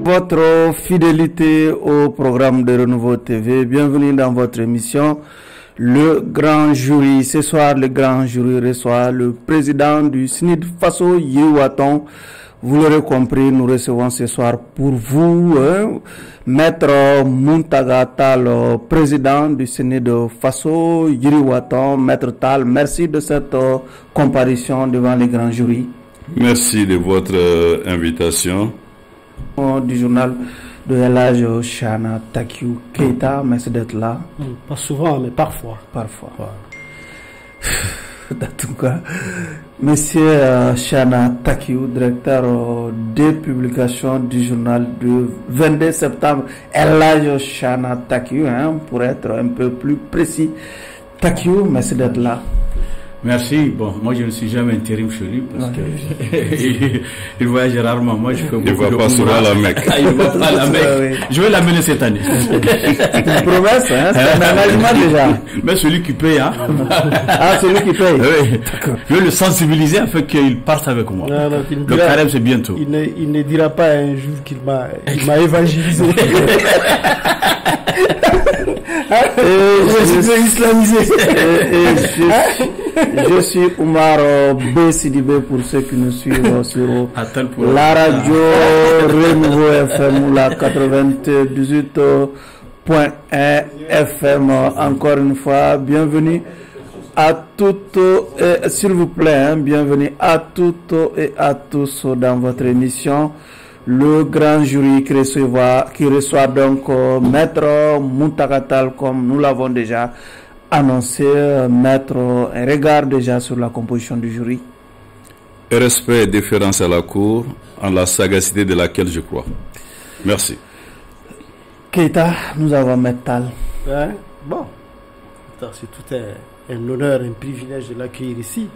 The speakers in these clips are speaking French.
Votre fidélité au programme de Renouveau TV, bienvenue dans votre émission Le Grand Jury. Ce soir, le Grand Jury reçoit le président du SNID Faso, Yiriwaton. Vous l'aurez compris, nous recevons ce soir pour vous Maître Muntaga Tal, président du SNID Faso, Yiriwaton. Maître Tal, merci de cette comparution devant le Grand Jury. Merci de votre invitation. Du journal de Elhadji Chana Takiou Keita, merci d'être là. Pas souvent, mais parfois. Parfois. En tout cas, monsieur Chana Takiou, directeur des publications du journal du 22 septembre, Elhadji Chana Takiou, pour être un peu plus précis. Takiou, merci d'être là. Merci. Bon, moi je ne suis jamais intérim chez lui parce que il voyage rarement. Moi je fais beaucoup de... Il ne va pas souvent à la Mecque. Il ne va pas à la Mecque. Je vais l'amener cette année. C'est une promesse, c'est un engagement déjà. Mais celui qui paye, Ah, celui qui paye. Oui. Je vais le sensibiliser afin qu'il parte avec moi. Non, le carême c'est bientôt. Il ne dira pas un jour qu'il m'a évangélisé. Je suis islamisé. Je suis Oumar B. Sidibé pour ceux qui nous suivent sur la radio Renouveau FM ou la 98.1 FM. Encore une fois, bienvenue à toutes, s'il vous plaît, bienvenue à toutes et à tous dans votre émission. Le Grand Jury qui reçoit donc Maître Muntaga Tal, comme nous l'avons déjà annoncé. Maître, un regard déjà sur la composition du jury. Respect et déférence à la Cour, en la sagacité de laquelle je crois. Merci. Keita, nous avons Maître Tal. Bon, c'est tout un honneur, un privilège de l'accueillir ici.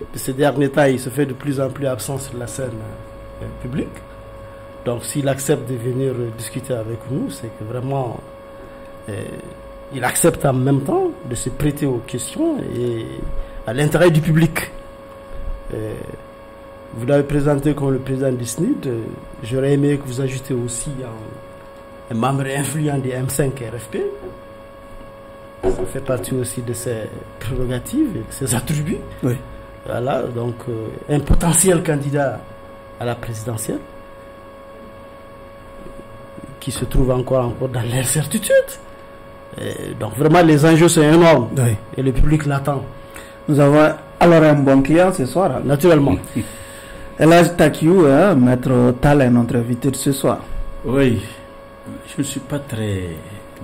De ces derniers temps, il se fait de plus en plus absent sur la scène publique. Donc s'il accepte de venir discuter avec nous, c'est que vraiment il accepte en même temps de se prêter aux questions et à l'intérêt du public. Vous l'avez présenté comme le président du SNID. J'aurais aimé que vous ajoutiez aussi un membre influent des M5 RFP. Ça fait partie aussi de ses prérogatives et de ses attributs. Oui. Voilà, donc un potentiel candidat à la présidentielle, qui se trouve encore dans l'incertitude. Donc vraiment les enjeux sont énormes, oui. Et le public l'attend. Nous avons alors un bon client ce soir. Naturellement. Elhadji Takiou, Maître Tal est notre invité de ce soir. Oui, je ne suis pas très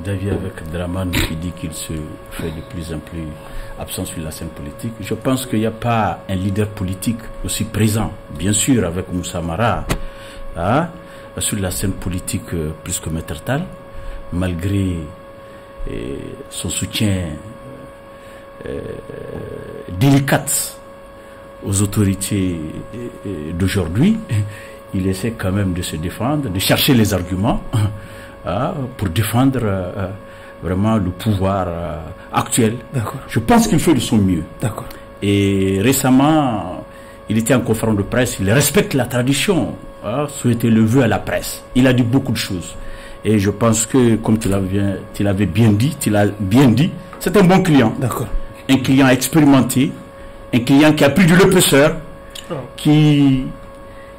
d'avis avec Draman qui dit qu'il se fait de plus en plus absent sur la scène politique. Je pense qu'il n'y a pas un leader politique aussi présent, bien sûr avec Moussa Mara, sur la scène politique plus que Maître Tal, malgré son soutien délicat aux autorités d'aujourd'hui. Il essaie quand même de se défendre, de chercher les arguments pour défendre vraiment le pouvoir actuel. Je pense qu'il fait de son mieux. Et récemment, il était en conférence de presse, il respecte la tradition, souhaiter le vœu à la presse. Il a dit beaucoup de choses. Et je pense que, comme tu l'avais bien dit, c'est un bon client. Un client expérimenté, un client qui a pris de l'épaisseur, qui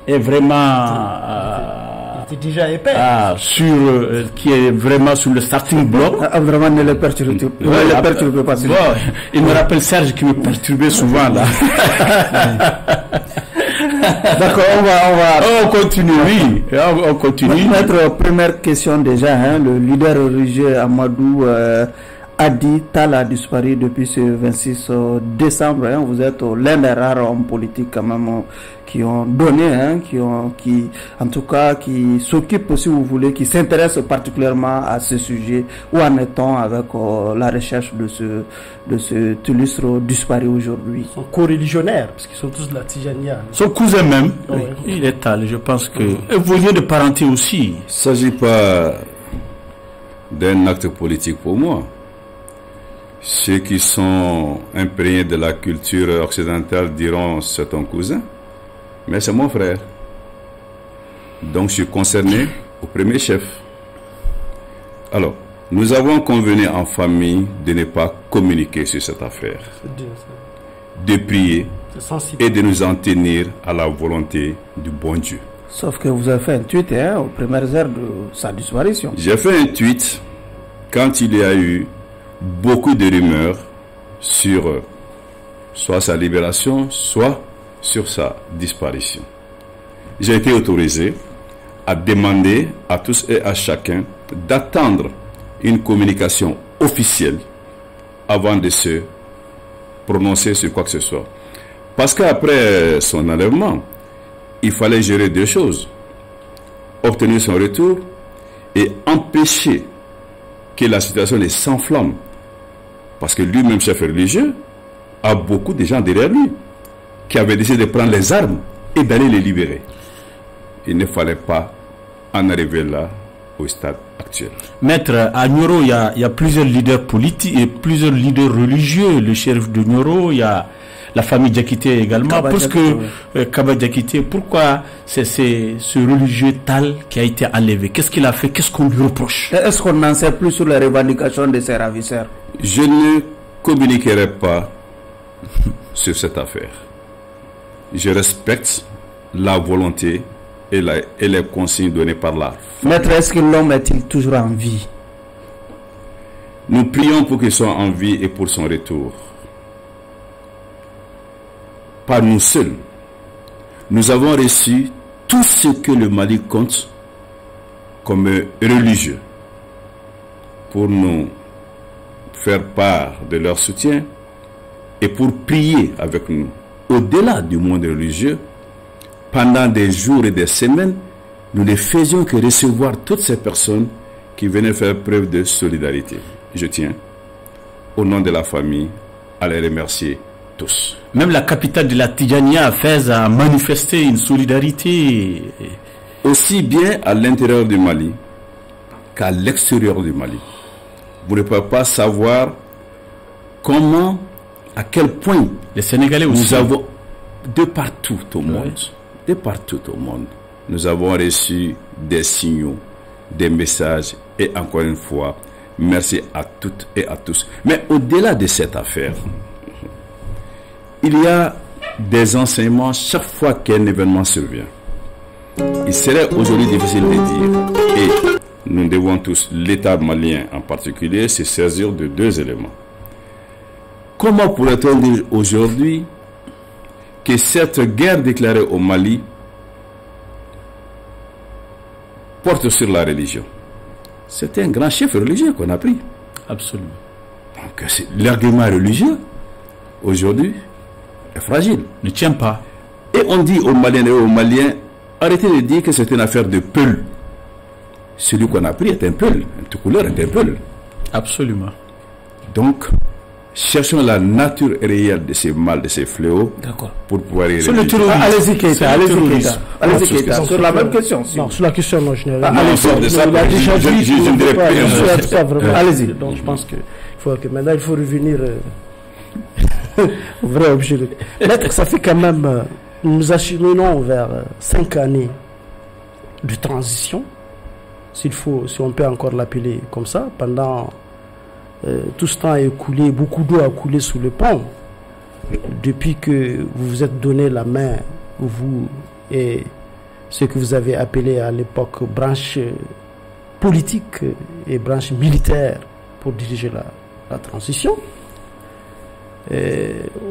est vraiment... il était déjà épais. Qui est vraiment sur le starting block. Vraiment, ne le perturbe pas. Il me rappelle Serge qui me perturbait souvent là. D'accord, on continue. On continue. Notre première question déjà, le leader religieux Amadou Adi Tal a disparu depuis ce 26 décembre. Vous êtes l'un des rares hommes politiques quand même qui ont donné, qui en tout cas qui s'occupent, si vous voulez, qui s'intéressent particulièrement à ce sujet. Où en est-on avec la recherche de ce illustre disparu aujourd'hui? Son co-religionnaire, parce qu'ils sont tous de la Tijania. Son cousin même, il est Tal, je pense que... Vous venez de parenté aussi. Il ne s'agit pas d'un acte politique pour moi. Ceux qui sont imprégnés de la culture occidentale diront c'est ton cousin, mais c'est mon frère. Donc je suis concerné au premier chef. Alors, nous avons convenu en famille de ne pas communiquer sur cette affaire, de prier et de nous en tenir à la volonté du bon Dieu. Sauf que vous avez fait un tweet aux premières heures de sa disparition. J'ai fait un tweet quand il y a eu beaucoup de rumeurs sur soit sa libération, soit sur sa disparition. J'ai été autorisé à demander à tous et à chacun d'attendre une communication officielle avant de se prononcer sur quoi que ce soit. Parce qu'après son enlèvement, il fallait gérer deux choses. Obtenir son retour et empêcher que la situation ne s'enflamme. Parce que lui-même, chef religieux, a beaucoup de gens derrière lui qui avaient décidé de prendre les armes et d'aller les libérer. Il ne fallait pas en arriver là au stade actuel. Maître, à Nioro, il y a plusieurs leaders politiques et plusieurs leaders religieux. Le shérif de Nioro, il y a la famille Diakité également. Kaba Diakité, pourquoi c'est ce religieux Tal qui a été enlevé? Qu'est-ce qu'il a fait? Qu'est-ce qu'on lui reproche? Est-ce qu'on n'en sait plus sur les revendications de ses ravisseurs? Je ne communiquerai pas sur cette affaire. Je respecte la volonté et les consignes données par là. Maître, est-ce que l'homme est-il toujours en vie? Nous prions pour qu'il soit en vie et pour son retour. Pas nous seuls. Nous avons reçu tout ce que le Mali compte comme religieux pour nous faire part de leur soutien et pour prier avec nous. Au-delà du monde religieux, pendant des jours et des semaines, nous ne faisions que recevoir toutes ces personnes qui venaient faire preuve de solidarité. Je tiens, au nom de la famille, à les remercier tous. Même la capitale de la Tidjania, Fès, a manifesté une solidarité. Aussi bien à l'intérieur du Mali qu'à l'extérieur du Mali. Vous ne pouvez pas savoir comment, à quel point les Sénégalais aussi. Nous avons, de partout au monde, de partout au monde, nous avons reçu des signaux, des messages et encore une fois, merci à toutes et à tous. Mais au-delà de cette affaire, il y a des enseignements chaque fois qu'un événement survient. Il serait aujourd'hui difficile de dire, et nous devons tous, l'État malien en particulier, se saisir de deux éléments. Comment pourrait-on dire aujourd'hui que cette guerre déclarée au Mali porte sur la religion? C'est un grand chef religieux qu'on a pris. Absolument. Donc l'argument religieux, aujourd'hui, est fragile. Ne tient pas. Et on dit aux Maliens et aux Maliens, arrêtez de dire que c'est une affaire de peul. Celui qu'on a pris est un peul. Un tout couleur est un peul. Absolument. Donc, cherchons la nature réelle de ces mal, de ces fléaux, pour pouvoir y sur le terrorisme. Allez-y, Keita. Allez-y, Keita. Sur la même question. Non, sur la question, non, je n'ai rien. Allez-y. Donc, je pense que maintenant, il faut revenir au vrai objet. Maître, ça fait quand même, nous acheminons vers 5 années de transition, si on peut encore l'appeler comme ça, pendant tout ce temps écoulé, beaucoup d'eau a coulé sous le pont, depuis que vous vous êtes donné la main, vous et ce que vous avez appelé à l'époque branche politique et branche militaire pour diriger la transition.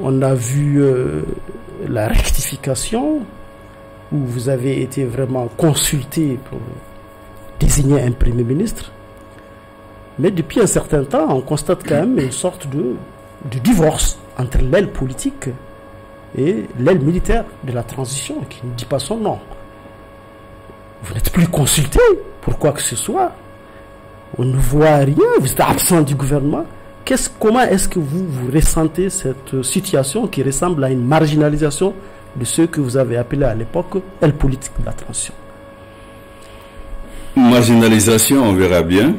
On a vu la rectification où vous avez été vraiment consulté pour désigner un premier ministre. Mais depuis un certain temps, on constate quand même une sorte de divorce entre l'aile politique et l'aile militaire de la transition qui ne dit pas son nom. Vous n'êtes plus consulté pour quoi que ce soit. On ne voit rien, vous êtes absent du gouvernement. Comment est-ce que vous ressentez cette situation qui ressemble à une marginalisation de ce que vous avez appelé à l'époque l'aile politique de la transition? Marginalisation, on verra bien.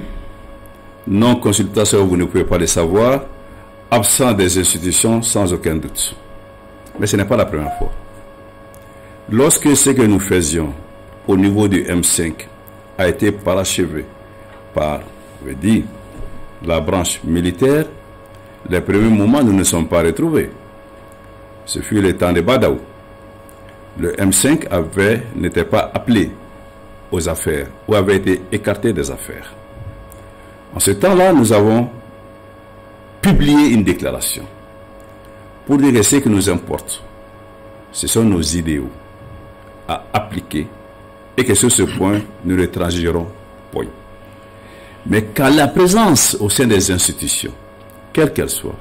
Non-consultation, vous ne pouvez pas le savoir. Absent des institutions, sans aucun doute. Mais ce n'est pas la première fois. Lorsque ce que nous faisions au niveau du M5 a été parachevé par, je veux dire, la branche militaire, les premiers moments, nous ne sommes pas retrouvés. Ce fut le temps de Badaou. Le M5 n'était pas appelé aux affaires ou avait été écarté des affaires. En ce temps-là, nous avons publié une déclaration pour dire que ce qui nous importe, ce sont nos idéaux à appliquer et que sur ce point, nous ne transigerons point. Mais qu'à la présence au sein des institutions, quelles qu'elles soient,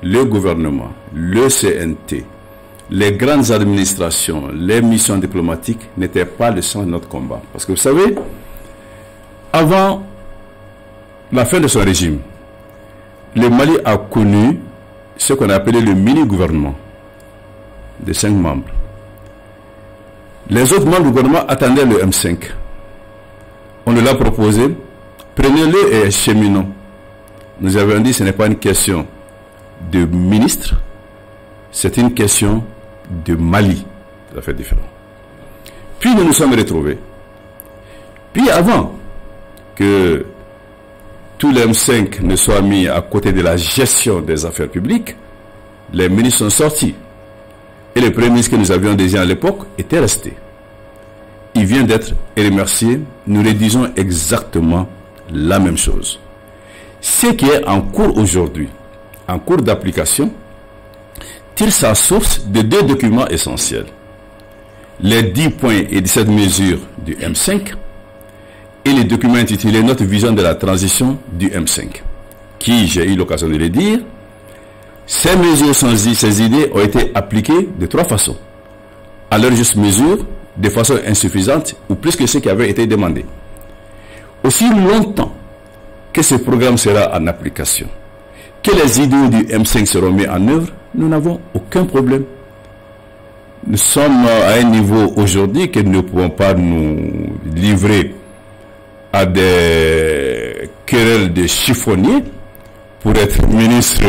le gouvernement, le CNT, les grandes administrations, les missions diplomatiques n'étaient pas le centre de notre combat. Parce que vous savez, avant la fin de son régime, le Mali a connu ce qu'on appelait le mini-gouvernement de 5 membres. Les autres membres du gouvernement attendaient le M5. On leur a proposé, prenez-le et cheminons. Nous avions dit que ce n'est pas une question de ministre, c'est une question de Mali. Ça fait différent. Puis nous nous sommes retrouvés. Puis avant que tout les M5 ne soit mis à côté de la gestion des affaires publiques, les ministres sont sortis. Et le premier ministre que nous avions désigné à l'époque était resté. Il vient d'être remercié. Nous rédigeons exactement la même chose. Ce qui est en cours aujourd'hui, en cours d'application, tire sa source de 2 documents essentiels. Les 10 points et 17 mesures du M5 et les documents intitulés Notre vision de la transition du M5, qui, j'ai eu l'occasion de le dire, ces mesures, ces idées ont été appliquées de 3 façons. À leur juste mesure, de façon insuffisante ou plus que ce qui avait été demandé. Aussi longtemps que ce programme sera en application, que les idées du M5 seront mis en œuvre, nous n'avons aucun problème. Nous sommes à un niveau aujourd'hui que nous ne pouvons pas nous livrer à des querelles de chiffonniers pour être ministre.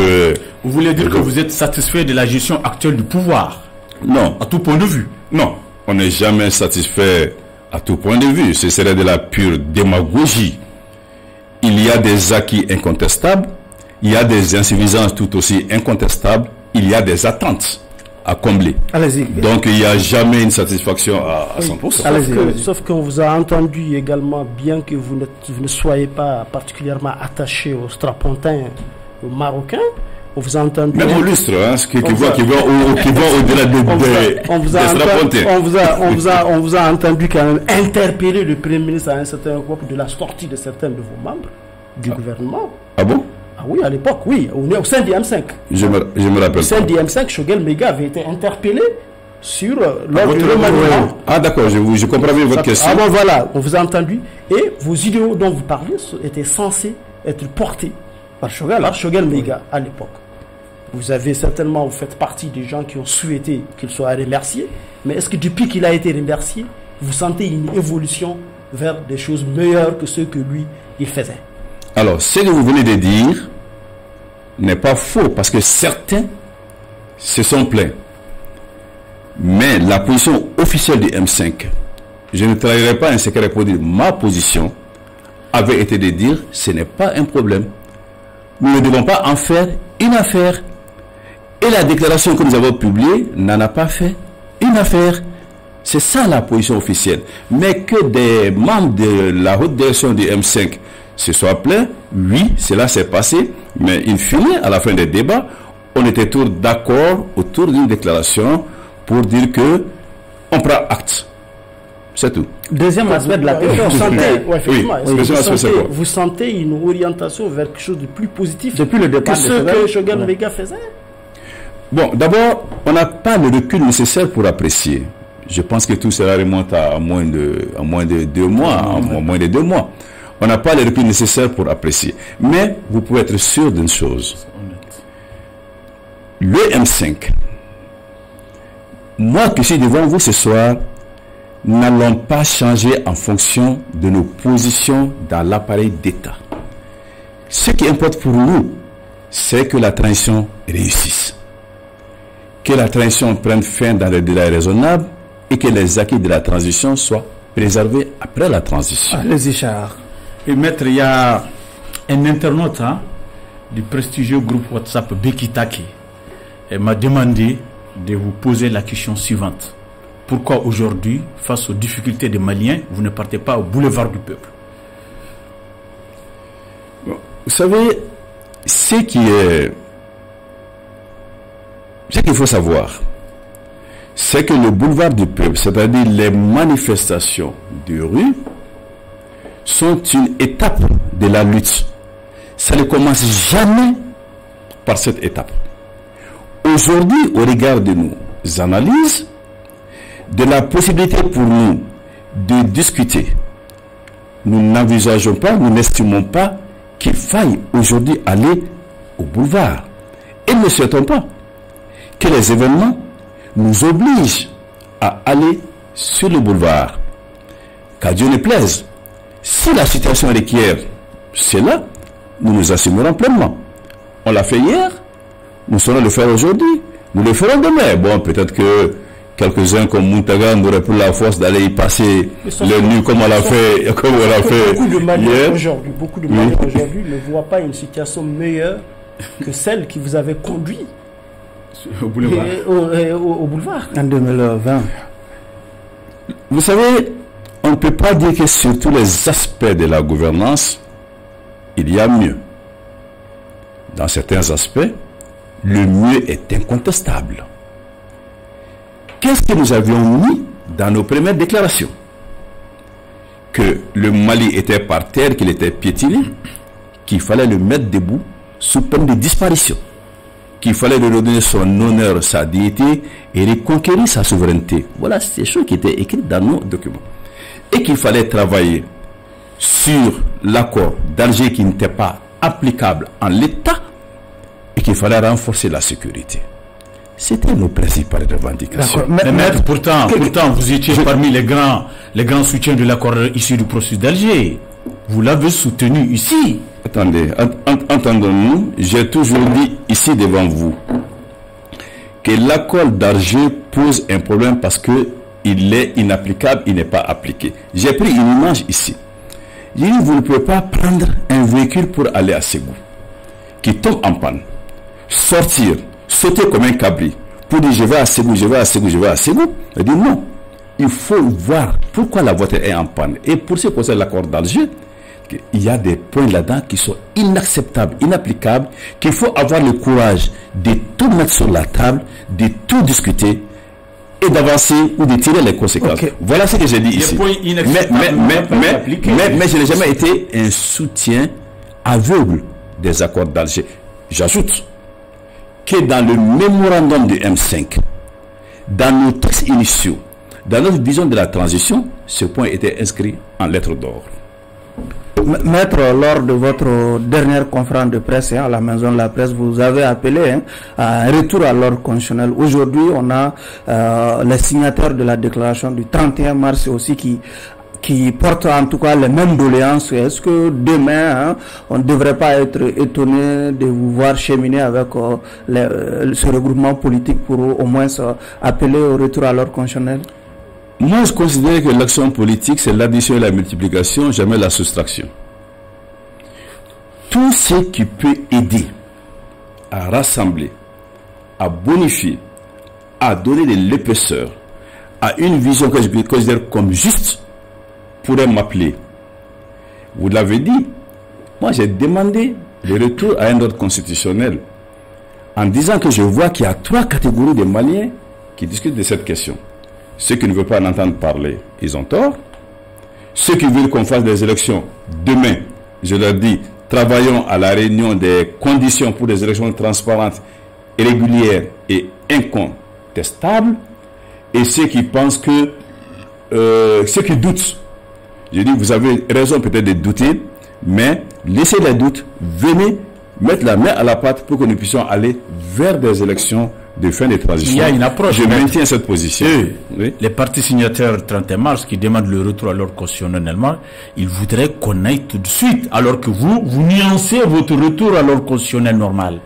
Vous voulez dire que vous êtes satisfait de la gestion actuelle du pouvoir? Non. À tout point de vue? Non. On n'est jamais satisfait à tout point de vue. Ce serait de la pure démagogie. Il y a des acquis incontestables, il y a des insuffisances tout aussi incontestables, il y a des attentes à combler. Allez-y. Donc il n'y a jamais une satisfaction à 100%. Sauf qu'on vous a entendu également, bien que vous ne soyez pas particulièrement attaché aux strapontins, aux Marocains, on vous a entendu. Même au lustre, hein, qui va au-delà des strapontins. On vous a entendu quand même interpeller le Premier ministre à un certain moment de la sortie de certains de vos membres du gouvernement. Ah bon? Ah oui, à l'époque, oui. On est au sein du M5. Je me rappelle. Au sein du M5, Choguel Mega avait été interpellé sur lors du remaniement. Ah d'accord, je comprends bien votre question. Ah bon, voilà, on vous a entendu. Et vos idéaux dont vous parliez étaient censés être portés par Choguel Mega à l'époque. Vous faites partie des gens qui ont souhaité qu'il soit remercié. Mais est-ce que depuis qu'il a été remercié, vous sentez une évolution vers des choses meilleures que ce que lui, il faisait? Alors, ce que vous venez de dire n'est pas faux, parce que certains se sont plaints. Mais la position officielle du M5, je ne trahirai pas un secret pour dire ma position, avait été de dire ce n'est pas un problème. Nous ne devons pas en faire une affaire. Et la déclaration que nous avons publiée n'en a pas fait une affaire. C'est ça la position officielle. Mais que des membres de la haute direction du M5 se soient plaints, oui, cela s'est passé. Mais in fine, à la fin des débats, on était tous d'accord autour d'une déclaration pour dire que on prend acte. C'est tout. Deuxième aspect de la question, vous sentez une orientation vers quelque chose de plus positif depuis le départ que ce que Choguel Mega faisait? Bon, d'abord, on n'a pas le recul nécessaire pour apprécier. Je pense que tout cela remonte à moins de 2 mois, moins de 2 mois. On n'a pas le recul nécessaire pour apprécier. Mais vous pouvez être sûr d'une chose. Le M5, moi qui suis devant vous ce soir, n'allons pas changer en fonction de nos positions dans l'appareil d'État. Ce qui importe pour nous, c'est que la transition réussisse. Que la transition prenne fin dans les délais raisonnables et que les acquis de la transition soient préserver après la transition. Allez-y, Char. Et maître, il y a un internaute du prestigieux groupe WhatsApp Bekitaki. Elle m'a demandé de vous poser la question suivante. Pourquoi aujourd'hui, face aux difficultés des Maliens, vous ne partez pas au boulevard du peuple? Bon, vous savez, ce qu'il faut savoir, c'est que le boulevard du peuple, c'est-à-dire les manifestations de rue, sont une étape de la lutte. Ça ne commence jamais par cette étape. Aujourd'hui, au regard de nos analyses, de la possibilité pour nous de discuter, nous n'envisageons pas, nous n'estimons pas qu'il faille aujourd'hui aller au boulevard. Et ne souhaitons pas que les événements nous obligent à aller sur le boulevard. Qu'à Dieu ne plaise, si la situation requiert cela, nous nous assumerons pleinement. On l'a fait hier, nous saurons le faire aujourd'hui, nous le ferons demain. Bon, peut-être que quelques-uns comme Muntaga n'auraient plus la force d'aller y passer les nuits comme on l'a fait, Beaucoup de Maliens hier. Aujourd'hui ne voient pas une situation meilleure que celle qui vous avait conduit Au boulevard. au boulevard. En 2020. Vous savez, on ne peut pas dire que sur tous les aspects de la gouvernance, il y a mieux. Dans certains aspects, le mieux est incontestable. Qu'est-ce que nous avions mis dans nos premières déclarations? Que le Mali était par terre, qu'il était piétiné, qu'il fallait le mettre debout sous peine de disparition, qu'il fallait lui redonner son honneur, sa dignité et reconquérir sa souveraineté. Voilà ces choses qui étaient écrites dans nos documents. Et qu'il fallait travailler sur l'accord d'Alger qui n'était pas applicable en l'état et qu'il fallait renforcer la sécurité. C'était nos principales revendications. Mais maître, pourtant, vous étiez parmi les grands soutiens de l'accord issu du processus d'Alger. Vous l'avez soutenu ici. Attendez, entendons-nous, j'ai toujours dit ici devant vous que l'accord d'Alger pose un problème parce que il est inapplicable, il n'est pas appliqué. J'ai pris une image ici. J'ai dit, vous ne pouvez pas prendre un véhicule pour aller à Ségou, qui tombe en panne, sortir, sauter comme un cabri, pour dire je vais à Ségou, je vais à Ségou, je vais à Ségou. Il dit non. Il faut voir pourquoi la voiture est en panne. Et pour ce qui concerne l'accord d'Alger, il y a des points là-dedans qui sont inacceptables, inapplicables, qu'il faut avoir le courage de tout mettre sur la table, de tout discuter et d'avancer ou de tirer les conséquences. Okay. Voilà ce que j'ai dit ici. Mais je n'ai jamais été un soutien aveugle des accords d'Alger. J'ajoute que dans le mémorandum de M5, dans nos textes initiaux, dans notre vision de la transition, ce point était inscrit en lettres d'or. Maître, lors de votre dernière conférence de presse à la Maison de la Presse, vous avez appelé à un retour à l'ordre constitutionnel. Aujourd'hui, on a les signataires de la déclaration du 31 mars aussi qui portent en tout cas les mêmes doléances. Est-ce que demain, on ne devrait pas être étonné de vous voir cheminer avec ce regroupement politique pour au moins appeler au retour à l'ordre constitutionnel? Moi, je considère que l'action politique, c'est l'addition et la multiplication, jamais la soustraction. Tout ce qui peut aider à rassembler, à bonifier, à donner de l'épaisseur, à une vision que je considère comme juste, pourrait m'appeler. Vous l'avez dit, moi j'ai demandé le retour à un ordre constitutionnel en disant que je vois qu'il y a 3 catégories de Maliens qui discutent de cette question. Ceux qui ne veulent pas en entendre parler, ils ont tort. Ceux qui veulent qu'on fasse des élections demain, je leur dis, travaillons à la réunion des conditions pour des élections transparentes, régulières et incontestables. Et ceux qui pensent que, ceux qui doutent, je dis, vous avez raison peut-être de douter, mais laissez les doutes, venez mettre la main à la pâte pour que nous puissions aller vers des élections de fin de transition. Il y a une approche. Je maintiens cette position. Oui. Les partis signataires 31 mars qui demandent le retour à l'ordre constitutionnellement, ils voudraient qu'on aille tout de suite, alors que vous nuancez votre retour à l'ordre constitutionnel normal.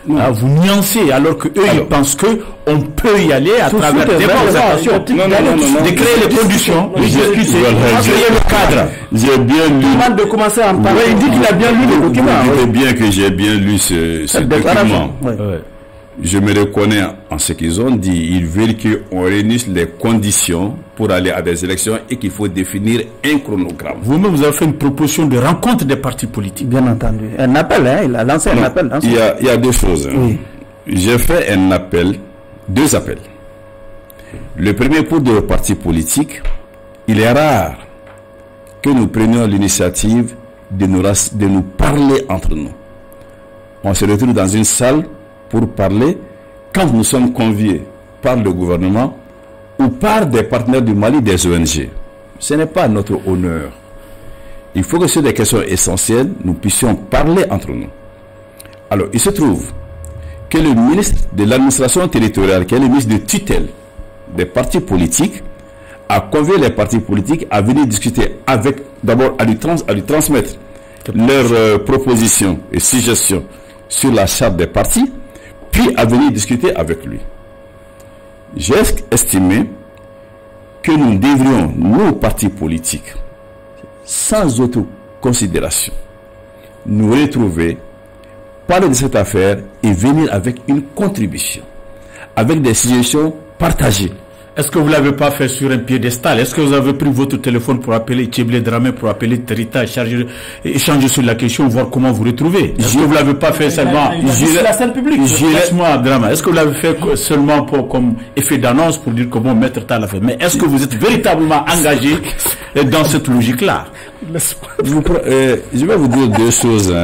vous nuancez, alors que eux ils pensent que on peut y aller à travers des concertations, de créer les conditions, de discuter, de créer le cadre. J'ai bien lu. De commencer à en parler. Il dit qu'il a bien lu le document. Vous dites bien que j'ai bien lu ce document. Je me reconnais en ce qu'ils ont dit. Ils veulent qu'on réunisse les conditions pour aller à des élections et qu'il faut définir un chronogramme. Vous-même, vous avez fait une proposition de rencontre des partis politiques. Bien entendu. Un appel, hein, il a lancé un appel. Il y a deux choses. Oui. J'ai fait un appel, deux appels. Le premier pour des partis politiques, il est rare que nous prenions l'initiative de nous parler entre nous. On se retrouve dans une salle pour parler quand nous sommes conviés par le gouvernement ou par des partenaires du Mali, des ONG. Ce n'est pas notre honneur. Il faut que sur des questions essentielles, nous puissions parler entre nous. Alors, il se trouve que le ministre de l'administration territoriale, qui est le ministre de tutelle des partis politiques, a convié les partis politiques à venir discuter avec, d'abord à lui transmettre leurs propositions et suggestions sur la charte des partis, puis à venir discuter avec lui. J'ai estimé que nous devrions, nos partis politiques, sans autre considération, nous retrouver, parler de cette affaire et venir avec une contribution, avec des suggestions partagées. Est-ce que vous ne l'avez pas fait sur un piédestal? Est-ce que vous avez pris votre téléphone pour appeler Tcheblé Dramé, pour appeler Terita, échanger sur la question, voir comment vous retrouvez? Est-ce que vous ne l'avez pas fait seulement sur la scène publique? Laisse-moi, Drama. Est-ce que vous l'avez fait seulement comme effet d'annonce pour dire comment Maître Tal a fait? Mais est-ce que vous êtes véritablement engagé dans cette logique-là? Je vais vous dire deux choses.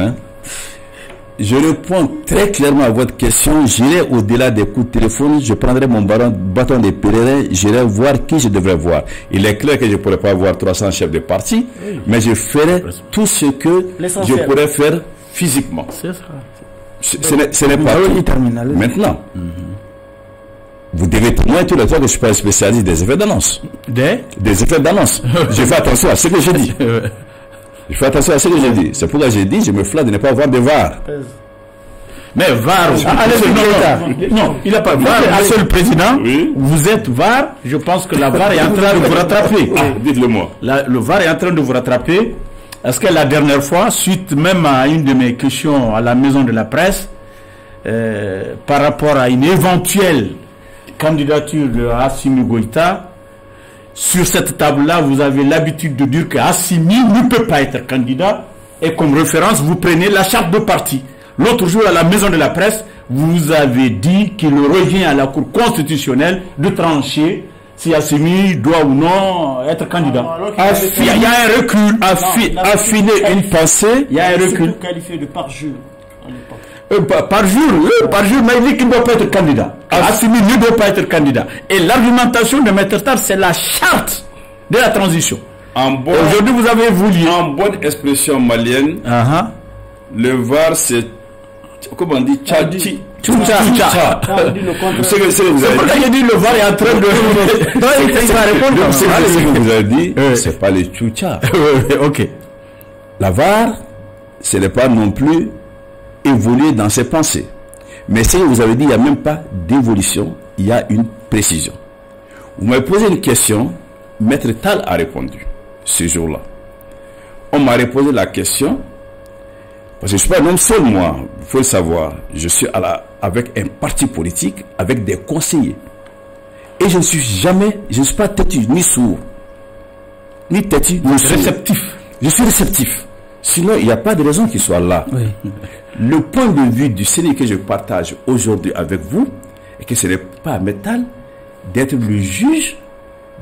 Je réponds très clairement à votre question. J'irai au-delà des coups de téléphone. Je prendrai mon bâton de pèlerin. J'irai voir qui je devrais voir. Il est clair que je ne pourrai pas voir 300 chefs de parti, mais je ferai tout ce que je pourrais faire physiquement. Ce n'est pas tout. Maintenant, vous devez témoigner tous les temps que je suis pas spécialiste des effets d'annonce. Des effets d'annonce. Je fais attention à ce que je dis. Je fais attention à ce que j'ai dit. C'est pourquoi j'ai dit, je me flatte de ne pas avoir de VAR. Mais VAR, non, il n'a pas VAR. Monsieur le Président, vous êtes VAR. Je pense que la VAR est en train de vous rattraper. Dites-le moi. Le VAR est en train de vous rattraper. Est-ce que la dernière fois, suite même à une de mes questions à la maison de la presse, par rapport à une éventuelle candidature de Assimi Goïta, sur cette table-là, vous avez l'habitude de dire que Assimi ne peut pas être candidat, et comme référence, vous prenez la charte de parti. L'autre jour, à la maison de la presse, vous avez dit qu'il revient à la Cour constitutionnelle de trancher si Assimi doit ou non être candidat. Il y a un recul, affiner une pensée, il y a un recul. Qualifié de parjure à l'époque. Par jour, mais il dit qu'il ne doit pas être candidat. Assimi ne doit pas être candidat. Et l'argumentation de Maître Tal, c'est la charte de la transition. Aujourd'hui, vous avez voulu. En bonne expression malienne, le VAR, c'est, comment on dit, tchachi. C'est pourquoi j'ai dit le VAR est en train de... Ce que vous avez dit, c'est pas le tchoucha. Ok. La VAR, ce n'est pas non plus évoluer dans ses pensées. Mais si vous avez dit, il n'y a même pas d'évolution, il y a une précision. Vous m'avez posé une question, Maître Tal a répondu ce jour-là. On m'a reposé la question, parce que je ne suis pas un homme seul, moi, il faut le savoir. Je suis avec un parti politique, avec des conseillers. Et je ne suis pas têtu, ni sourd, ni têtu, ni réceptif. Je suis réceptif. Sinon, il n'y a pas de raison qu'il soit là. Oui. Le point de vue du Sénégal que je partage aujourd'hui avec vous, est que ce n'est pas à Maître Tal d'être le juge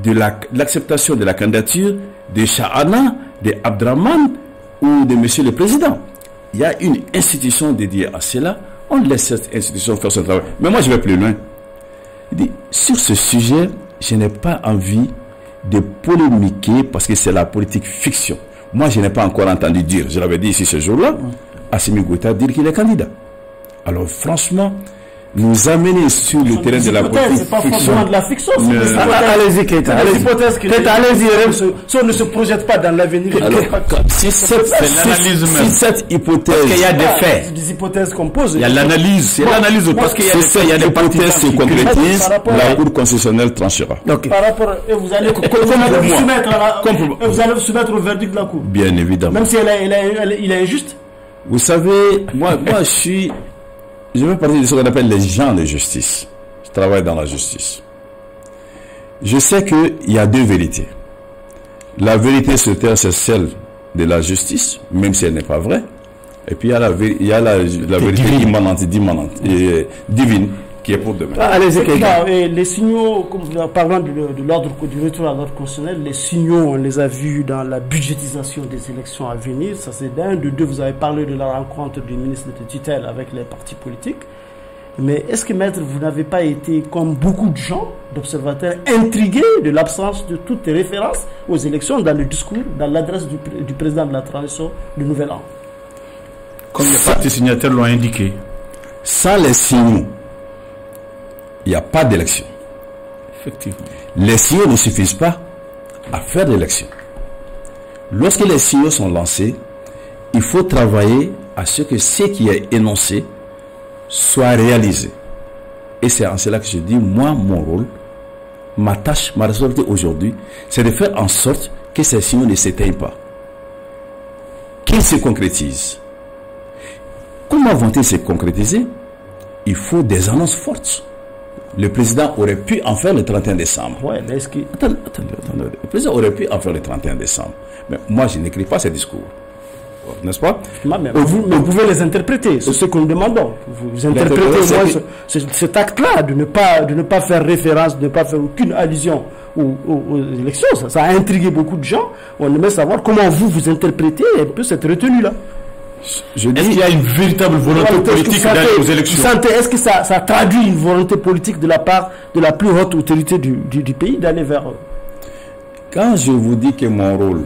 de l'acceptation de la candidature de Chahana, de Abdraman ou de Monsieur le Président. Il y a une institution dédiée à cela. On laisse cette institution faire son travail. Mais moi, je vais plus loin. Il dit, sur ce sujet, je n'ai pas envie de polémiquer parce que c'est la politique fiction. Moi, je n'ai pas encore entendu dire, je l'avais dit ici ce jour-là, Assimi Goïta dire qu'il est candidat. Alors, franchement, nous amener sur le terrain de la politique. C'est pas forcément de la fiction. Allez-y, Keita. C'est des hypothèses que si on ne se projette pas dans l'avenir. Si cette hypothèse, parce qu'il y a des faits. C'est des hypothèses qu'on pose. Il y a l'analyse. C'est l'analyse parce qu'il y a des faits. Il y a des hypothèses se concrétisent. La Cour constitutionnelle tranchera. Par rapport, et vous allez vous soumettre au verdict de la Cour. Bien évidemment. Même si il est injuste. Vous savez, moi je veux parler de ce qu'on appelle les gens de justice. Je travaille dans la justice. Je sais qu'il y a deux vérités. La vérité sur terre, c'est celle de la justice, même si elle n'est pas vraie. Et puis il y a la vérité immanente, divine, qui est pour demain. Et les signaux, parlant de l'ordre, du retour à l'ordre constitutionnel, les signaux, on les a vus dans la budgétisation des élections à venir. Ça, c'est d'un. De deux, vous avez parlé de la rencontre du ministre de tutelle avec les partis politiques. Mais est-ce que, maître, vous n'avez pas été, comme beaucoup de gens, d'observateurs, intrigués de l'absence de toutes les références aux élections dans le discours, dans l'adresse du président de la transition du Nouvel An? Comme les partis signataires l'ont indiqué. Sans les signaux, il n'y a pas d'élection. Effectivement. Les signaux ne suffisent pas à faire l'élection. Lorsque les signaux sont lancés, il faut travailler à ce que ce qui est énoncé soit réalisé. Et c'est en cela que je dis, moi, mon rôle, ma tâche, ma responsabilité aujourd'hui, c'est de faire en sorte que ces signaux ne s'éteignent pas. Qu'ils se concrétisent. Comment vont-ils se concrétiser? Il faut des annonces fortes. Le président aurait pu en faire le 31 décembre. Ouais, mais est-ce que... Attendez. Le président aurait pu en faire le 31 décembre. Mais moi, je n'écris pas ces discours. N'est-ce pas? Mais vous pouvez les interpréter. C'est ce que nous demandons. Vous interprétez cet acte-là de ne pas faire référence, de ne pas faire aucune allusion aux élections. Ça a intrigué beaucoup de gens. On aimerait savoir comment vous interprétez un peu cette retenue-là. Est-ce qu'il y a une véritable volonté politique d'aller aux élections? Est-ce que ça traduit une volonté politique de la part de la plus haute autorité du pays d'aller vers eux? Quand je vous dis que mon rôle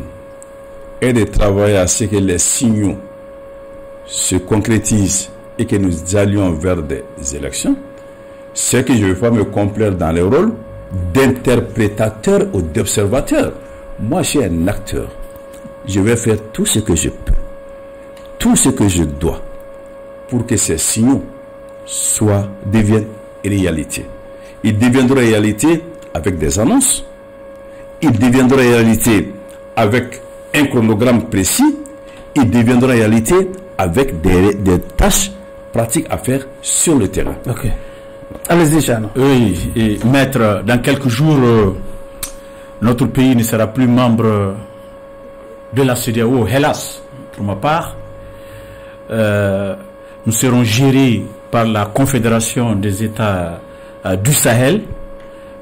est de travailler à ce que les signaux se concrétisent et que nous allions vers des élections, c'est que je ne vais pas me complaire dans le rôle d'interprétateur ou d'observateur. Moi, je suis un acteur. Je vais faire tout ce que je peux, tout ce que je dois, pour que ces signaux deviennent réalité. Ils deviendront réalité avec des annonces, ils deviendront réalité avec un chronogramme précis, ils deviendront réalité avec des tâches pratiques à faire sur le terrain. Ok. Allez-y, Chano. Oui, et maître, dans quelques jours, notre pays ne sera plus membre de la CEDEAO, hélas, pour ma part. Nous serons gérés par la Confédération des États du Sahel.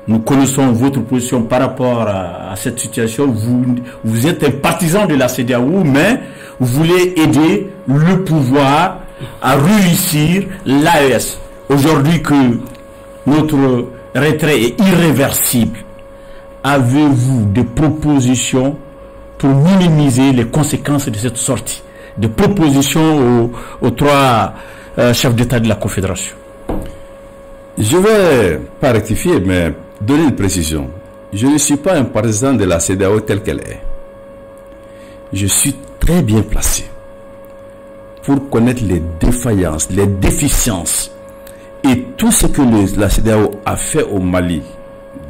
Nous connaissons votre position par rapport à cette situation. Vous êtes un partisan de la CEDEAO, mais vous voulez aider le pouvoir à réussir l'AES. Aujourd'hui que notre retrait est irréversible, avez-vous des propositions pour minimiser les conséquences de cette sortie? Des propositions aux trois chefs d'État de la Confédération? Je ne vais pas rectifier, mais donner une précision. Je ne suis pas un partisan de la CEDEAO telle qu'elle est. Je suis très bien placé pour connaître les défaillances, les déficiences et tout ce que la CEDEAO a fait au Mali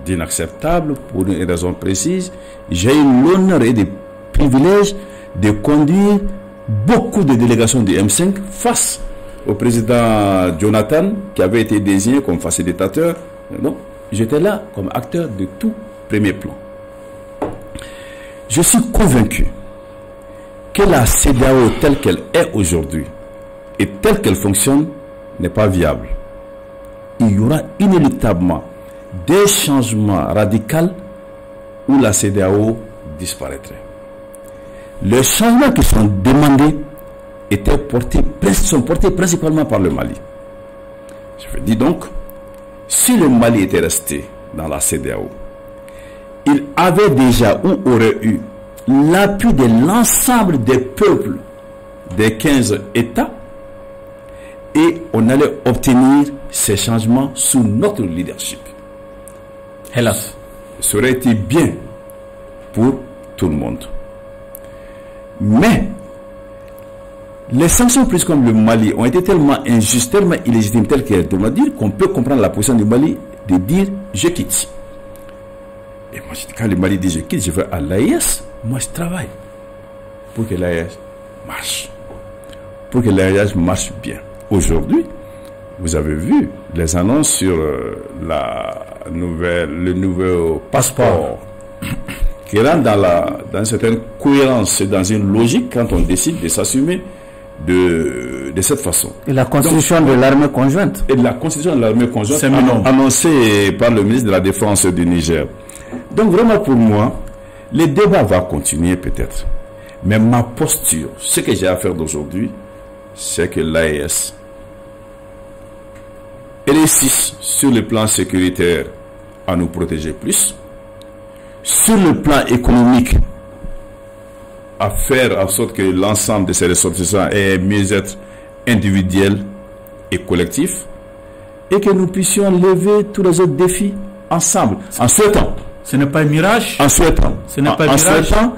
d'inacceptable pour une raison précise. J'ai eu l'honneur et le privilège de conduire beaucoup de délégations du M5 face au président Jonathan, qui avait été désigné comme facilitateur. Donc, j'étais là comme acteur de tout premier plan. Je suis convaincu que la CEDEAO telle qu'elle est aujourd'hui et telle qu'elle fonctionne n'est pas viable. Il y aura inéluctablement des changements radicaux où la CEDEAO disparaîtrait. Les changements qui sont demandés sont portés principalement par le Mali. Je dis donc, si le Mali était resté dans la CEDEAO, il avait déjà ou aurait eu l'appui de l'ensemble des peuples des 15 États et on allait obtenir ces changements sous notre leadership. Hélas. Ça aurait été bien pour tout le monde. Mais les sanctions prises comme le Mali ont été tellement injustes, tellement illégitimes, telles qu'elles doivent dire qu'on peut comprendre la position du Mali de dire je quitte. Et moi, quand le Mali dit je quitte, je vais à l'AES, moi je travaille pour que l'AES marche. Pour que l'AES marche bien. Aujourd'hui, vous avez vu les annonces sur le nouveau passeport qui rentre dans une certaine cohérence, dans une logique quand on décide de s'assumer de cette façon. Et la constitution de l'armée conjointe. Et la constitution de l'armée conjointe annoncée par le ministre de la Défense du Niger. Donc vraiment pour moi, le débat va continuer peut-être. Mais ma posture, ce que j'ai à faire d'aujourd'hui, c'est que l'AES réussisse sur le plan sécuritaire à nous protéger plus, sur le plan économique à faire en sorte que l'ensemble de ces ressortissants ait un mieux-être individuel et collectif, et que nous puissions lever tous les autres défis ensemble, en souhaitant. Ce n'est pas un mirage. En souhaitant. Ce n'est pas un mirage. En souhaitant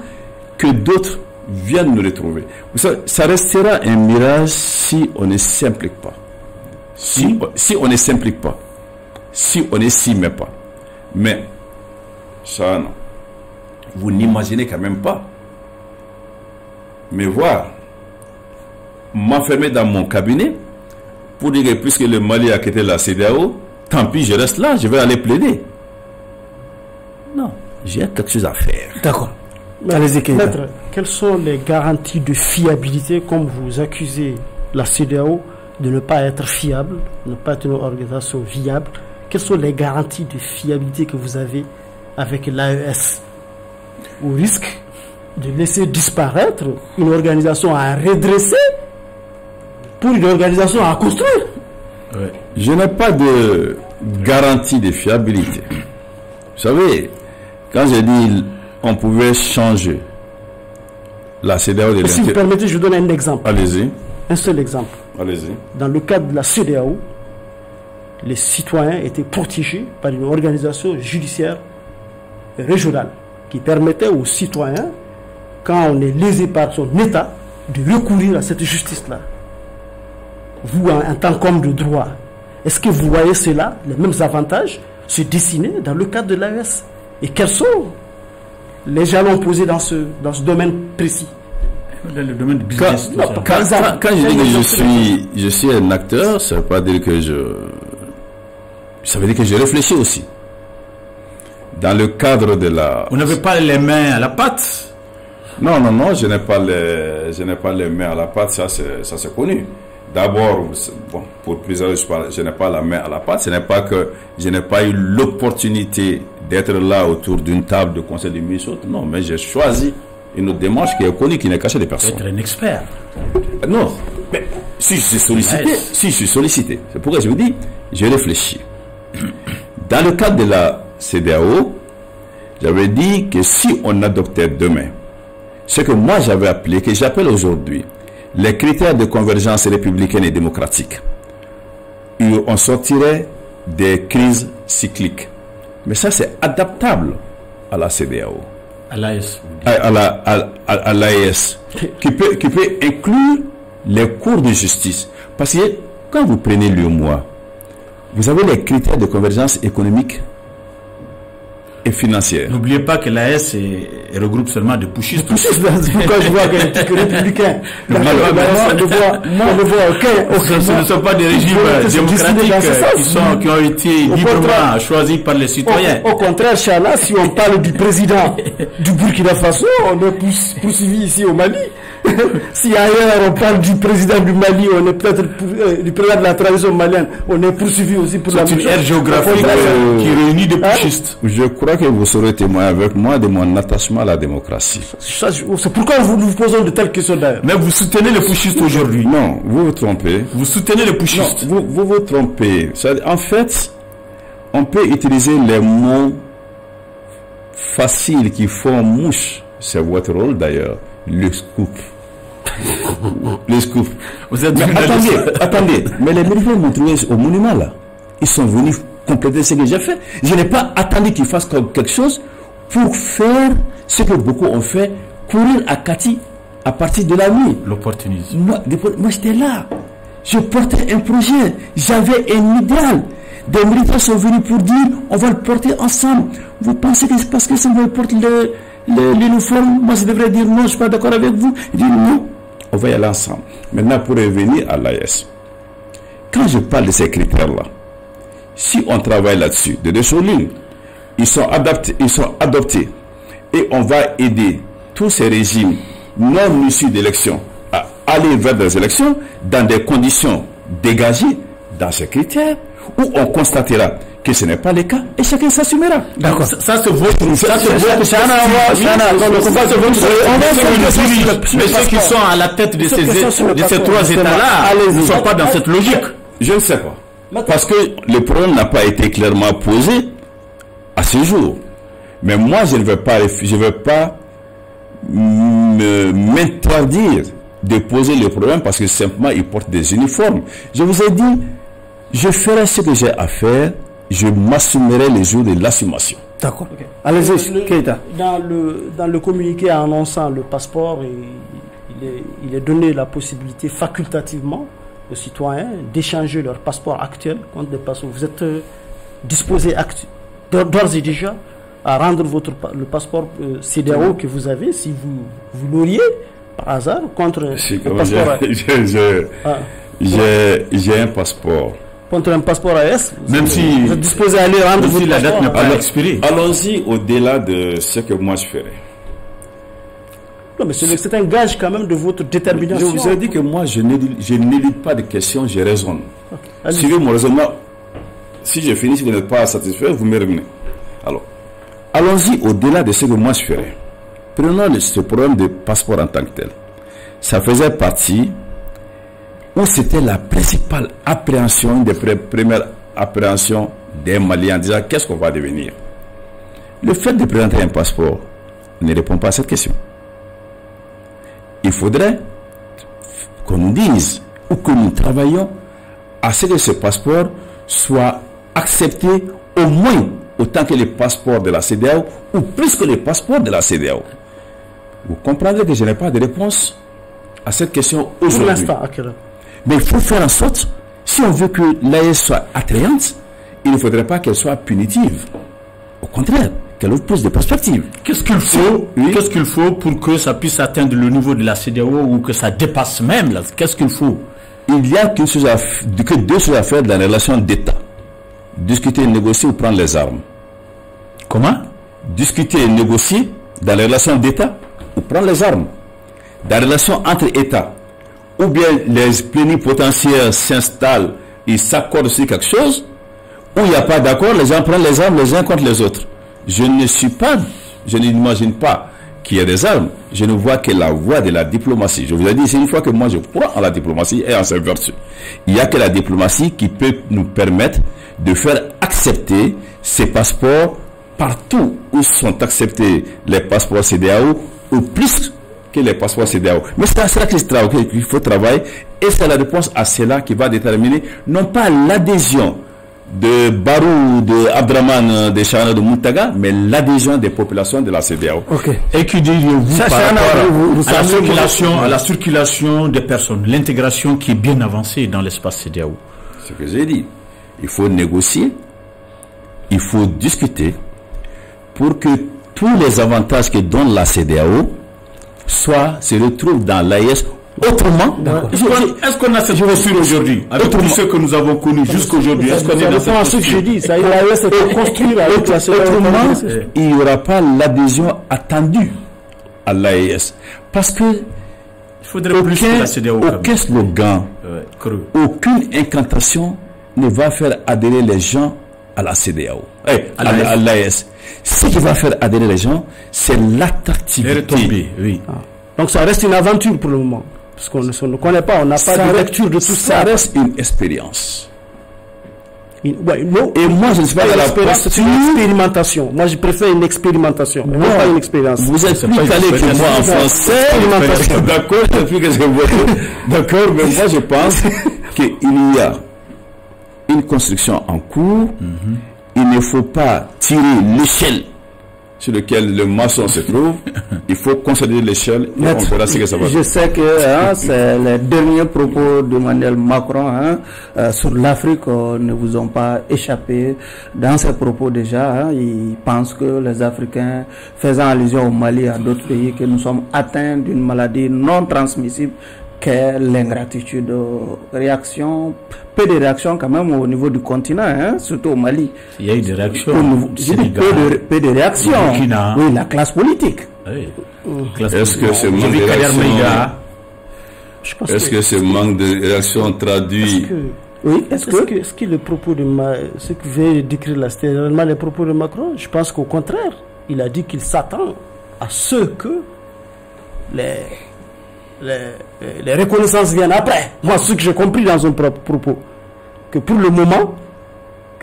que d'autres viennent nous retrouver. Ça restera un mirage si on ne s'implique pas. Si on ne s'implique pas. Si on ne s'y met pas. Mais, ça, non. Vous n'imaginez quand même pas. Mais voir m'enfermer dans mon cabinet pour dire que puisque le Mali a quitté la CEDEAO, tant pis, je reste là, je vais aller plaider. Non, j'ai quelque chose à faire. D'accord. Allez-y, Maître, quelles sont les garanties de fiabilité, comme vous accusez la CEDEAO de ne pas être fiable, de ne pas être une organisation viable? Quelles sont les garanties de fiabilité que vous avez avec l'AES, au risque de laisser disparaître une organisation à redresser pour une organisation à construire? Ouais. Je n'ai pas de garantie de fiabilité. Vous savez, quand j'ai dit on pouvait changer la CEDEAO de l'intérieur. Si vous permettez, je vous donne un exemple. Allez-y. Un seul exemple. Allez-y. Dans le cadre de la CEDEAO, les citoyens étaient protégés par une organisation judiciaire régionale qui permettait aux citoyens, quand on est lésé par son État, de recourir à cette justice-là. Vous, en tant qu'homme de droit, est-ce que vous voyez cela, les mêmes avantages, se dessiner dans le cadre de l'AES? Et quels sont les jalons posés dans ce domaine précis? Dans le domaine du business. Quand je dis que je suis un acteur, ça ne veut pas dire que ça veut dire que je réfléchis aussi. Dans le cadre de la... Vous n'avez pas les mains à la pâte? Non, je n'ai pas les mains à la pâte, ça c'est connu. D'abord, bon, pour plusieurs, je n'ai pas la main à la pâte. Ce n'est pas que je n'ai pas eu l'opportunité d'être là autour d'une table de conseil de ministres. Non, mais j'ai choisi une autre démarche qui est connue, qui n'est cachée des personnes. Être un expert. Non, mais si je suis sollicité, c'est pourquoi je vous dis, je réfléchis. Dans le cadre de la CEDEAO, j'avais dit que si on adoptait demain ce que moi j'avais appelé, que j'appelle aujourd'hui, les critères de convergence républicaine et démocratique, on sortirait des crises cycliques. Mais ça, c'est adaptable à la CEDEAO. À l'AES. À l'AES. Qui peut inclure les cours de justice. Parce que quand vous prenez l'UEMOA, vous avez les critères de convergence économique et financière. N'oubliez pas que l'AES regroupe seulement des pushistes. Pourquoi je vois qu'il y a un truc républicain? On ne voit aucun. Ce ne sont pas des régimes démocratiques qui ont été librement choisis par les citoyens. Au contraire, Chana, si on parle du président du Burkina Faso, on est poursuivi ici au Mali. Si ailleurs on parle du président du Mali, on est peut-être du président de la tradition malienne, on est poursuivi aussi pour la même chose. C'est une ère géographique qui réunit des pushistes. Je crois que vous saurez témoigner avec moi de mon attachement à la démocratie. C'est pourquoi nous posons de telles questions d'ailleurs. Mais vous soutenez les pushistes aujourd'hui. Non, vous vous trompez. Vous soutenez les pushistes. Non, vous vous trompez. En fait, on peut utiliser les mots faciles qui font mouche. C'est votre rôle d'ailleurs. Le scoop. Les scoops. Vous êtes Attendez. Mais les militaires m'ont trouvé au monument là. Ils sont venus compléter ce que j'ai fait. Je n'ai pas attendu qu'ils fassent quelque chose pour faire ce que beaucoup ont fait, courir à Kati à partir de la nuit. L'opportunisme. Moi j'étais là. Je portais un projet. J'avais un idéal. Des militaires sont venus pour dire on va le porter ensemble. Vous pensez que c'est parce que ça me porte l'uniforme, moi je devrais dire non, je ne suis pas d'accord avec vous. Je dis non, on va y aller ensemble. Maintenant pour revenir à l'AES. Quand je parle de ces critères-là, si on travaille là-dessus, de deux choses l'une, ils sont adoptés et on va aider tous ces régimes non issus d'élections à aller vers des élections dans des conditions dégagées dans ces critères où on constatera que ce n'est pas le cas et chacun s'assumera. D'accord. Ça c'est votre. Mais ceux qui sont à la tête de ces trois États-là ne sont pas dans cette logique. Je ne sais pas. Parce que le problème n'a pas été clairement posé à ce jour. Mais moi, je ne vais pas m'interdire de poser le problème parce que simplement ils portent des uniformes. Je vous ai dit, je ferai ce que j'ai à faire, je m'assumerai les jours de l'assumation. D'accord. Okay. Allez-y, Keita. Dans le communiqué annonçant le passeport, il est donné la possibilité facultativement aux citoyens d'échanger leur passeport actuel contre des passeports. Vous êtes disposé d'ores et déjà à rendre le passeport CEDEAO que vous avez, si vous l'auriez par hasard, contre un passeport j'ai un passeport. Contre un passeport AES, même si vous êtes disposé à aller rendre votre la date n'a pas expiré. Allons-y au-delà de ce que moi je ferai. Non, mais c'est un gage quand même de votre détermination. Je vous ai dit que moi, je n'élude pas de questions, je raisonne. Okay. Suivez mon raisonnement. Si je finis, si vous n'êtes pas satisfait, vous me revenez. Alors, allons-y au-delà de ce que moi je ferai. Prenons ce problème de passeport en tant que tel. Ça faisait partie où c'était la principale appréhension, une des premières appréhensions des Maliens en disant qu'est-ce qu'on va devenir. Le fait de présenter un passeport ne répond pas à cette question. Il faudrait qu'on nous dise ou que nous travaillions à ce que ce passeport soit accepté au moins autant que les passeports de la CEDEAO ou plus que les passeports de la CEDEAO. Vous comprendrez que je n'ai pas de réponse à cette question aujourd'hui. Pour l'instant, mais il faut faire en sorte, si on veut que l'AES soit attrayante, il ne faudrait pas qu'elle soit punitive. Au contraire, qu'elle ouvre plus de perspectives. Qu'est-ce qu'il faut, qu'est-ce qu'il faut pour que ça puisse atteindre le niveau de la CEDEAO ou que ça dépasse même là? Qu'est-ce qu'il faut? Il y a que deux choses à faire dans les relations d'État. Discuter, négocier ou prendre les armes. Comment? Discuter et négocier dans les relations d'État ou prendre les armes. Dans les relations entre États, ou bien les plénipotentiaires s'installent et s'accordent sur quelque chose, où il n'y a pas d'accord, les gens prennent les armes les uns contre les autres. Je n'imagine pas qu'il y ait des armes. Je ne vois que la voie de la diplomatie. Je vous ai dit, c'est une fois que moi je crois en la diplomatie et en ses vertus. Il n'y a que la diplomatie qui peut nous permettre de faire accepter ces passeports partout où sont acceptés les passeports CEDEAO, ou plus que les passeports CEDEAO. Mais c'est à cela qu'il faut travailler, et c'est la réponse à cela qui va déterminer non pas l'adhésion de Barou, de Abdraman, de Chana, de Moutaga, mais l'adhésion des populations de la CEDEAO. Okay. Et que diriez-vous par rapport à la circulation des personnes, l'intégration qui est bien avancée dans l'espace CEDEAO? Ce que j'ai dit, il faut négocier, il faut discuter pour que tous les avantages que donne la CEDEAO se retrouvent dans l'AES. Autrement, est-ce qu'on a cette posture aujourd'hui avec tout ce que nous avons connu jusqu'aujourd'hui? Est-ce qu'on est dans cette posture? Je dis, ça l'AES est construire avec la CEDEAO. Autrement, il n'y aura pas l'adhésion attendue à l'AES. Parce que il faudrait plus que la CEDEAO. Aucun slogan, aucune incantation ne va faire adhérer les gens à la CEDEAO, à l'AES. Ce qui va faire adhérer les gens, c'est l'attractivité. Oui. Donc ça reste une aventure pour le moment. Parce qu'on ne connaît pas, on n'a pas de lecture de tout ça. Ça reste une expérience. Et moi, je ne suis pas dans la posture. C'est une expérimentation. Moi, je préfère une expérimentation. Non, pas une expérience. Vous êtes plus calé que moi en français. D'accord, depuis que je vote. D'accord, mais moi, je pense qu'il y a une construction en cours. Il ne faut pas tirer l'échelle sur laquelle le maçon se trouve. Il faut consolider l'échelle et on verra ce que ça va faire. Je sais que c'est les derniers propos d'Emmanuel Macron sur l'Afrique ne vous ont pas échappé. Dans ses propos déjà, il pense que les Africains, faisant allusion au Mali et à d'autres pays, que nous sommes atteints d'une maladie non transmissible qu'est l'ingratitude. Réaction, peu de réactions quand même au niveau du continent, surtout au Mali. Il y a eu des réactions. Peu de réactions. Oui, la classe politique. Oui. Est-ce que ce manque de réaction, est-ce que ce manque de réaction traduit... Est-ce que le propos de ce que vient décrire là, c'était réellement les propos de Macron? Je pense qu'au contraire, il a dit qu'il s'attend à ce que les reconnaissances viennent après. Moi, ce que j'ai compris dans son propre propos, que pour le moment,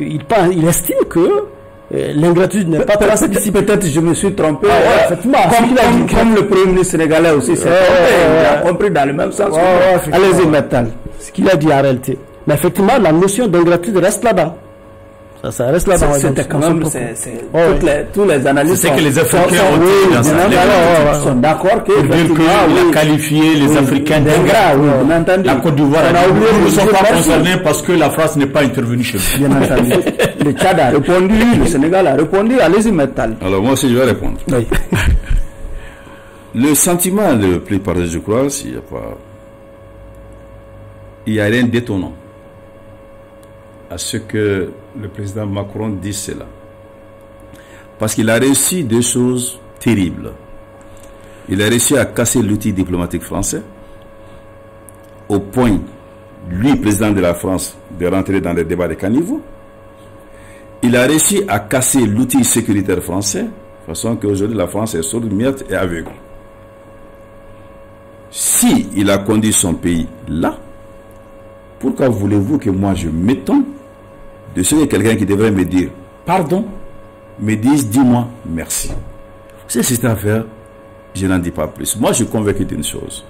il estime que l'ingratitude n'est pas transmissible. Peut-être je me suis trompé. Comme le Premier ministre sénégalais aussi s'est trompé. Il a compris dans le même sens. Allez-y, Metal. Ce qu'il a dit en réalité. Mais effectivement, la notion d'ingratitude reste là-bas. Ça reste là-bas. C'était quand même, tous les analystes. C'est que les Africains ont dit sont d'accord que. Pour dire qu'il a qualifié les Africains d'ingrats. La Côte d'Ivoire nous ne sommes pas concernés parce que la France n'est pas intervenue chez nous. Bien entendu. Le Tchad a répondu, le Sénégal a répondu, allez-y, Metal. Alors moi aussi je vais répondre. Oui. Le sentiment le plus partagé, je crois, il n'y a rien d'étonnant à ce que le président Macron dise cela. Parce qu'il a réussi deux choses terribles. Il a réussi à casser l'outil diplomatique français, au point, lui, président de la France, de rentrer dans les débats de caniveau. Il a réussi à casser l'outil sécuritaire français, de façon qu'aujourd'hui la France est sourde, muette et aveugle. Si il a conduit son pays là, pourquoi voulez-vous que moi je m'étonne de ce que quelqu'un qui devrait me dire pardon, me dise dis-moi merci? C'est cette affaire, je n'en dis pas plus. Moi je suis convaincu d'une chose.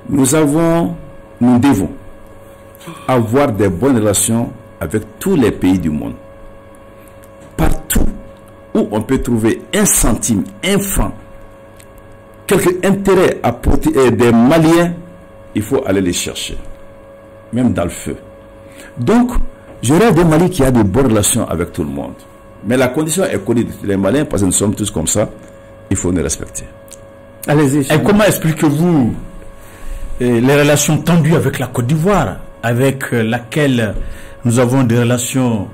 Nous devons avoir des bonnes relations avec tous les pays du monde. Partout où on peut trouver un centime, un franc, quelque intérêt à porter des Maliens, il faut aller les chercher. Même dans le feu. Donc, je rêve d'un Mali qui a de bonnes relations avec tout le monde. Mais la condition est connue des Maliens, parce que nous sommes tous comme ça, il faut nous respecter. Allez-y. Et comment expliquez-vous les relations tendues avec la Côte d'Ivoire, avec laquelle nous avons des relations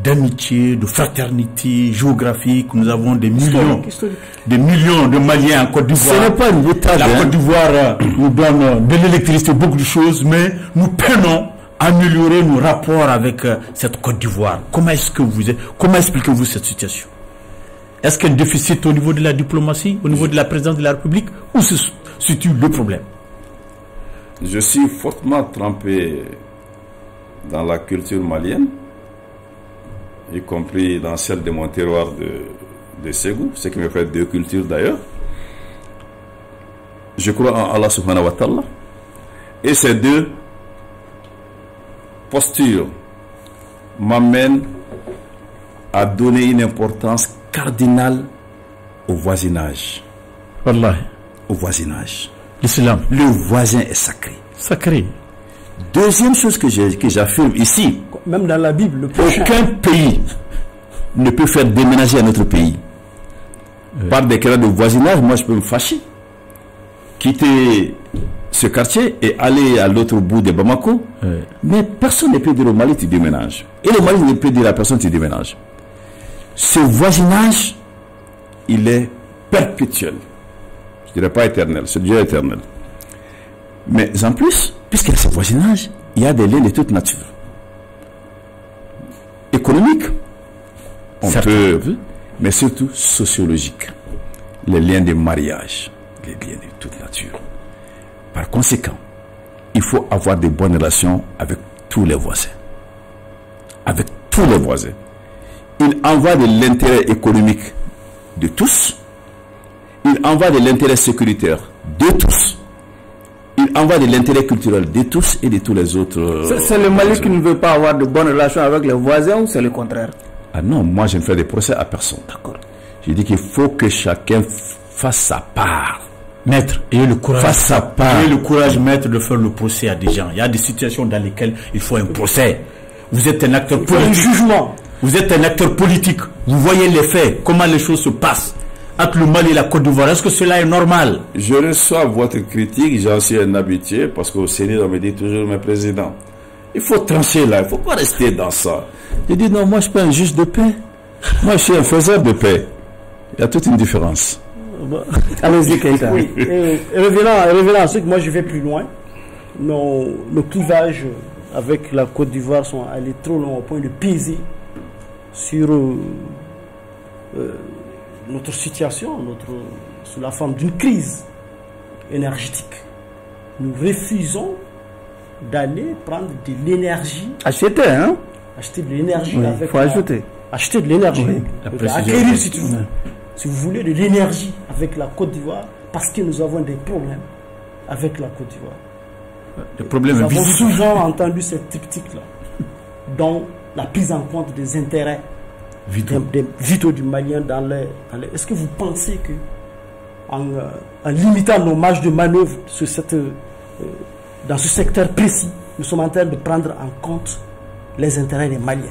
d'amitié, de fraternité géographique? Nous avons des millions de Maliens en Côte d'Ivoire. Ce n'est pas une boutade. La Côte d'Ivoire nous donne de l'électricité, beaucoup de choses, mais nous peinons à améliorer nos rapports avec cette Côte d'Ivoire. Comment expliquez-vous cette situation? Est-ce qu'il y a un déficit au niveau de la diplomatie, au niveau de la présidence de la République, où se situe le problème? Je suis fortement trempé dans la culture malienne, y compris dans celle de mon terroir de Ségou, ce qui me fait deux cultures d'ailleurs. Je crois en Allah subhanahu wa ta'ala. Et ces deux postures m'amènent à donner une importance cardinale au voisinage. Wallahi. Au voisinage. L'islam. Le voisin est sacré. Sacré. Deuxième chose que j'affirme ici, même dans la Bible, aucun pays ne peut faire déménager un autre pays. Par des critères de voisinage, moi je peux me fâcher, quitter ce quartier et aller à l'autre bout de Bamako. Mais personne ne peut dire au Mali tu déménages. Et le Mali ne peut dire à personne tu déménages. Ce voisinage, il est perpétuel. Je ne dirais pas éternel, c'est déjà éternel. Mais en plus, puisqu'il y a ce voisinage, il y a des liens de toute nature. Économique, on peut, mais surtout sociologique. Les liens de mariage, les liens de toute nature. Par conséquent, il faut avoir de bonnes relations avec tous les voisins. avec tous les voisins. Il en va de l'intérêt économique de tous. Il en va de l'intérêt sécuritaire de tous. Il en va de l'intérêt culturel de tous et de tous les autres. C'est le Mali qui ne veut pas avoir de bonnes relations avec les voisins ou c'est le contraire? Ah non, moi je ne fais des procès à personne. D'accord. Je dis qu'il faut que chacun fasse sa part. Maître, ayez le courage. Fasse sa part. Ayez le courage, maître, de faire le procès à des gens. Il y a des situations dans lesquelles il faut un procès. Vous êtes un acteur politique. Un jugement. Vous êtes un acteur politique. Vous voyez les faits, comment les choses se passent entre le Mali et la Côte d'Ivoire. Est-ce que cela est normal? Je reçois votre critique, j'en suis un habitué, parce qu'au Sénat, on me dit toujours, mes présidents, il faut trancher là, il ne faut pas rester dans ça. Je dis, non, moi je ne suis pas un juge de paix. Moi je suis un faiseur de paix. Il y a toute une différence. Allez-y, Keïta. Oui. Et revenant à ce que moi je vais plus loin, nos clivages avec la Côte d'Ivoire sont allés trop loin au point de peser sur notre situation, sous la forme d'une crise énergétique. Nous refusons d'aller prendre de l'énergie. Acheter, hein? Acheter de l'énergie Oui, avec. faut ajouter. Acheter de l'énergie. Oui. Acquérir, si vous voulez, de l'énergie avec la Côte d'Ivoire, parce que nous avons des problèmes avec la Côte d'Ivoire. Des problèmes Nous avons visibles. souvent entendu cette triptyque-là, dont la prise en compte des intérêts des vitaux du Malien dans les. Est-ce que vous pensez que, en limitant nos marges de manœuvre dans ce secteur précis, nous sommes en train de prendre en compte les intérêts des Maliens?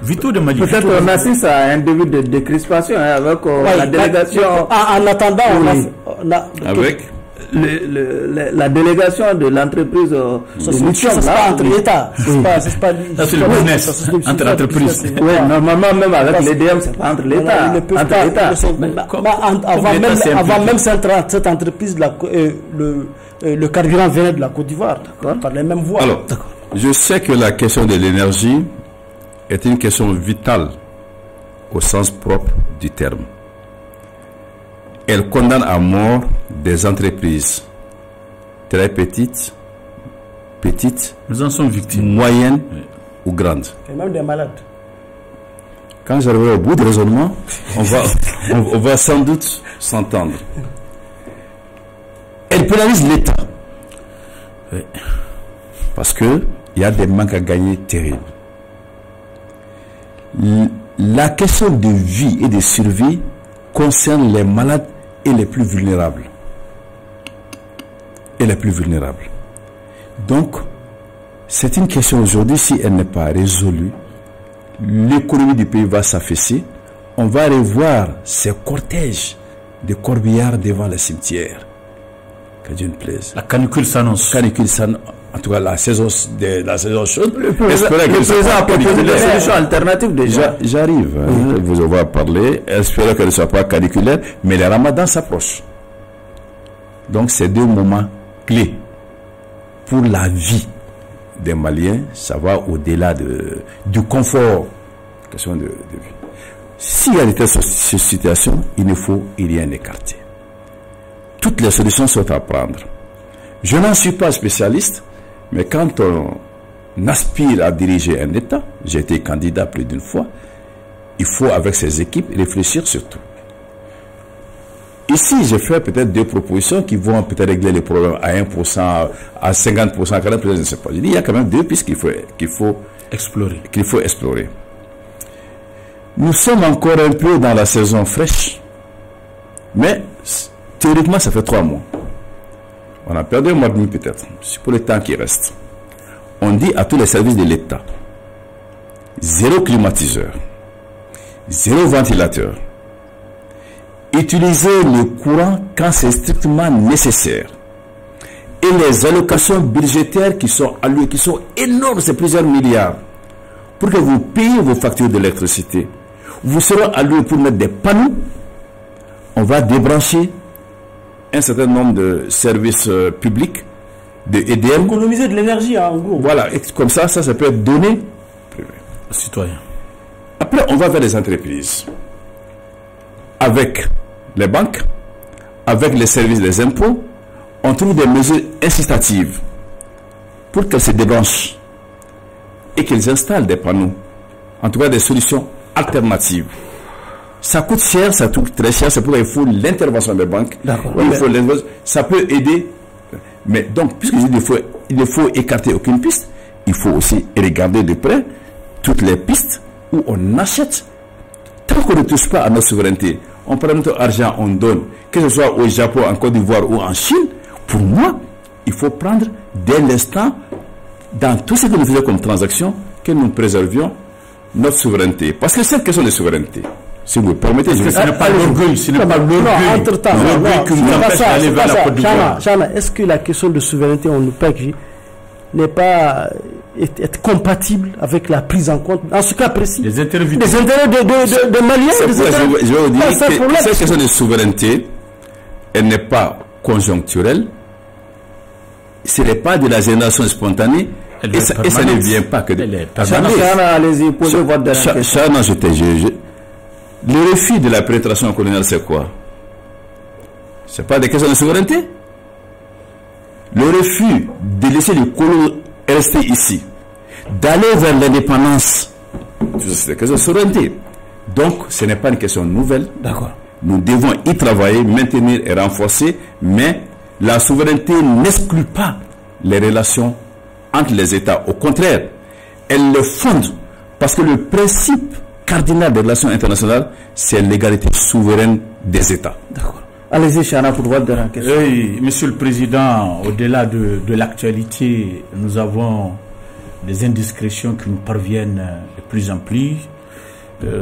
Vitaux de Mali. Peut-être qu'on assiste à un début de décrispation avec la délégation. En attendant, Avec la délégation de l'entreprise ça c'est pas entre l'État. C'est pas c'est le business entre entreprises. Oui, normalement, même avec l'EDM, c'est pas entre l'État. Avant même cette entreprise, le carburant venait de la Côte d'Ivoire, par les mêmes voies. Alors, je sais que la question de l'énergie est une question vitale au sens propre du terme. Elle condamne à mort des entreprises très petites, nous en sommes victimes, moyennes ou grandes. Et même des malades. Quand j'arriverai au bout du raisonnement, on va sans doute s'entendre. Elle pénalise l'État. Oui. Parce que il y a des manques à gagner terribles. La question de vie et de survie concerne les malades et les plus vulnérables. Donc, c'est une question aujourd'hui, si elle n'est pas résolue, l'économie du pays va s'affaisser. On va revoir ces cortèges de corbillards devant les cimetières. Que Dieu nous plaise. La canicule s'annonce. En tout cas, la saison chaude. Le président a proposé des solutions alternatives déjà. J'arrive. Vous en va parler. Espérons qu'elle ne soit pas caniculaire. Mais le ramadan s'approche. Donc, c'est deux moments clés pour la vie des Maliens. Ça va au-delà du confort. Question de vie. S'il y a de telles situations, il ne faut rien écarter. Toutes les solutions sont à prendre. Je n'en suis pas spécialiste, mais quand on aspire à diriger un État, j'ai été candidat plus d'une fois, il faut avec ses équipes réfléchir sur tout. Ici, j'ai fait peut-être deux propositions qui vont peut-être régler les problèmes à 1%, à 50%, à 40%, je ne sais pas. Je dis, il y a quand même deux pistes qu'il faut explorer. Nous sommes encore un peu dans la saison fraîche, mais théoriquement, ça fait 3 mois. On a perdu un mois et demi peut-être. C'est pour le temps qui reste. On dit à tous les services de l'État, 0 climatiseur, 0 ventilateur. Utilisez le courant quand c'est strictement nécessaire. Et les allocations budgétaires qui sont allouées, qui sont énormes, c'est plusieurs milliards, pour que vous payiez vos factures d'électricité. Vous serez alloués pour mettre des panneaux. On va débrancher un certain nombre de services publics, de EDM. Économiser de l'énergie, en gros. Voilà, et comme ça peut être donné aux citoyens. Après, on va vers les entreprises. Avec les banques, avec les services des impôts, on trouve des mesures incitatives pour qu'elles se débranchent et qu'elles installent des panneaux en tout cas des solutions alternatives. Ça coûte cher, ça coûte très cher, c'est pourquoi il faut l'intervention des banques. Ça peut aider. Mais donc, puisque je dis il ne faut écarter aucune piste, il faut aussi regarder de près toutes les pistes où on achète. Tant qu'on ne touche pas à notre souveraineté, on prend notre argent, on donne, que ce soit au Japon, en Côte d'Ivoire ou en Chine, pour moi, il faut prendre dès l'instant, dans tout ce que nous faisons comme transaction, que nous préservions notre souveraineté. Parce que c'est une question de souveraineté. Si vous me permettez, ce n'est pas l'orgueil, ce n'est pas l'orgueil. Entre-temps, Chana, est-ce que la question de souveraineté, on nous paye, n'est pas être compatible avec la prise en compte, en ce cas précis, des intérêts de Maliens? Je vais vous dire que cette question de souveraineté, elle n'est pas conjoncturelle, ce n'est pas de la génération spontanée, et ça ne vient pas que de... Chana, allez-y, posez votre dernière question. Chana, le refus de la pénétration coloniale, c'est quoi? C'est pas des questions de souveraineté. Le refus de laisser les colons rester ici, d'aller vers l'indépendance, c'est des questions de souveraineté. Donc, ce n'est pas une question nouvelle. D'accord. Nous devons y travailler, maintenir et renforcer, mais la souveraineté n'exclut pas les relations entre les États. Au contraire, elle le fonde, parce que le principe cardinal des relations internationales, c'est l'égalité souveraine des États. D'accord. Allez-y, Chana, pour votre dernière question. Oui, Monsieur le Président, au-delà de l'actualité, nous avons des indiscrétions qui nous parviennent de plus en plus,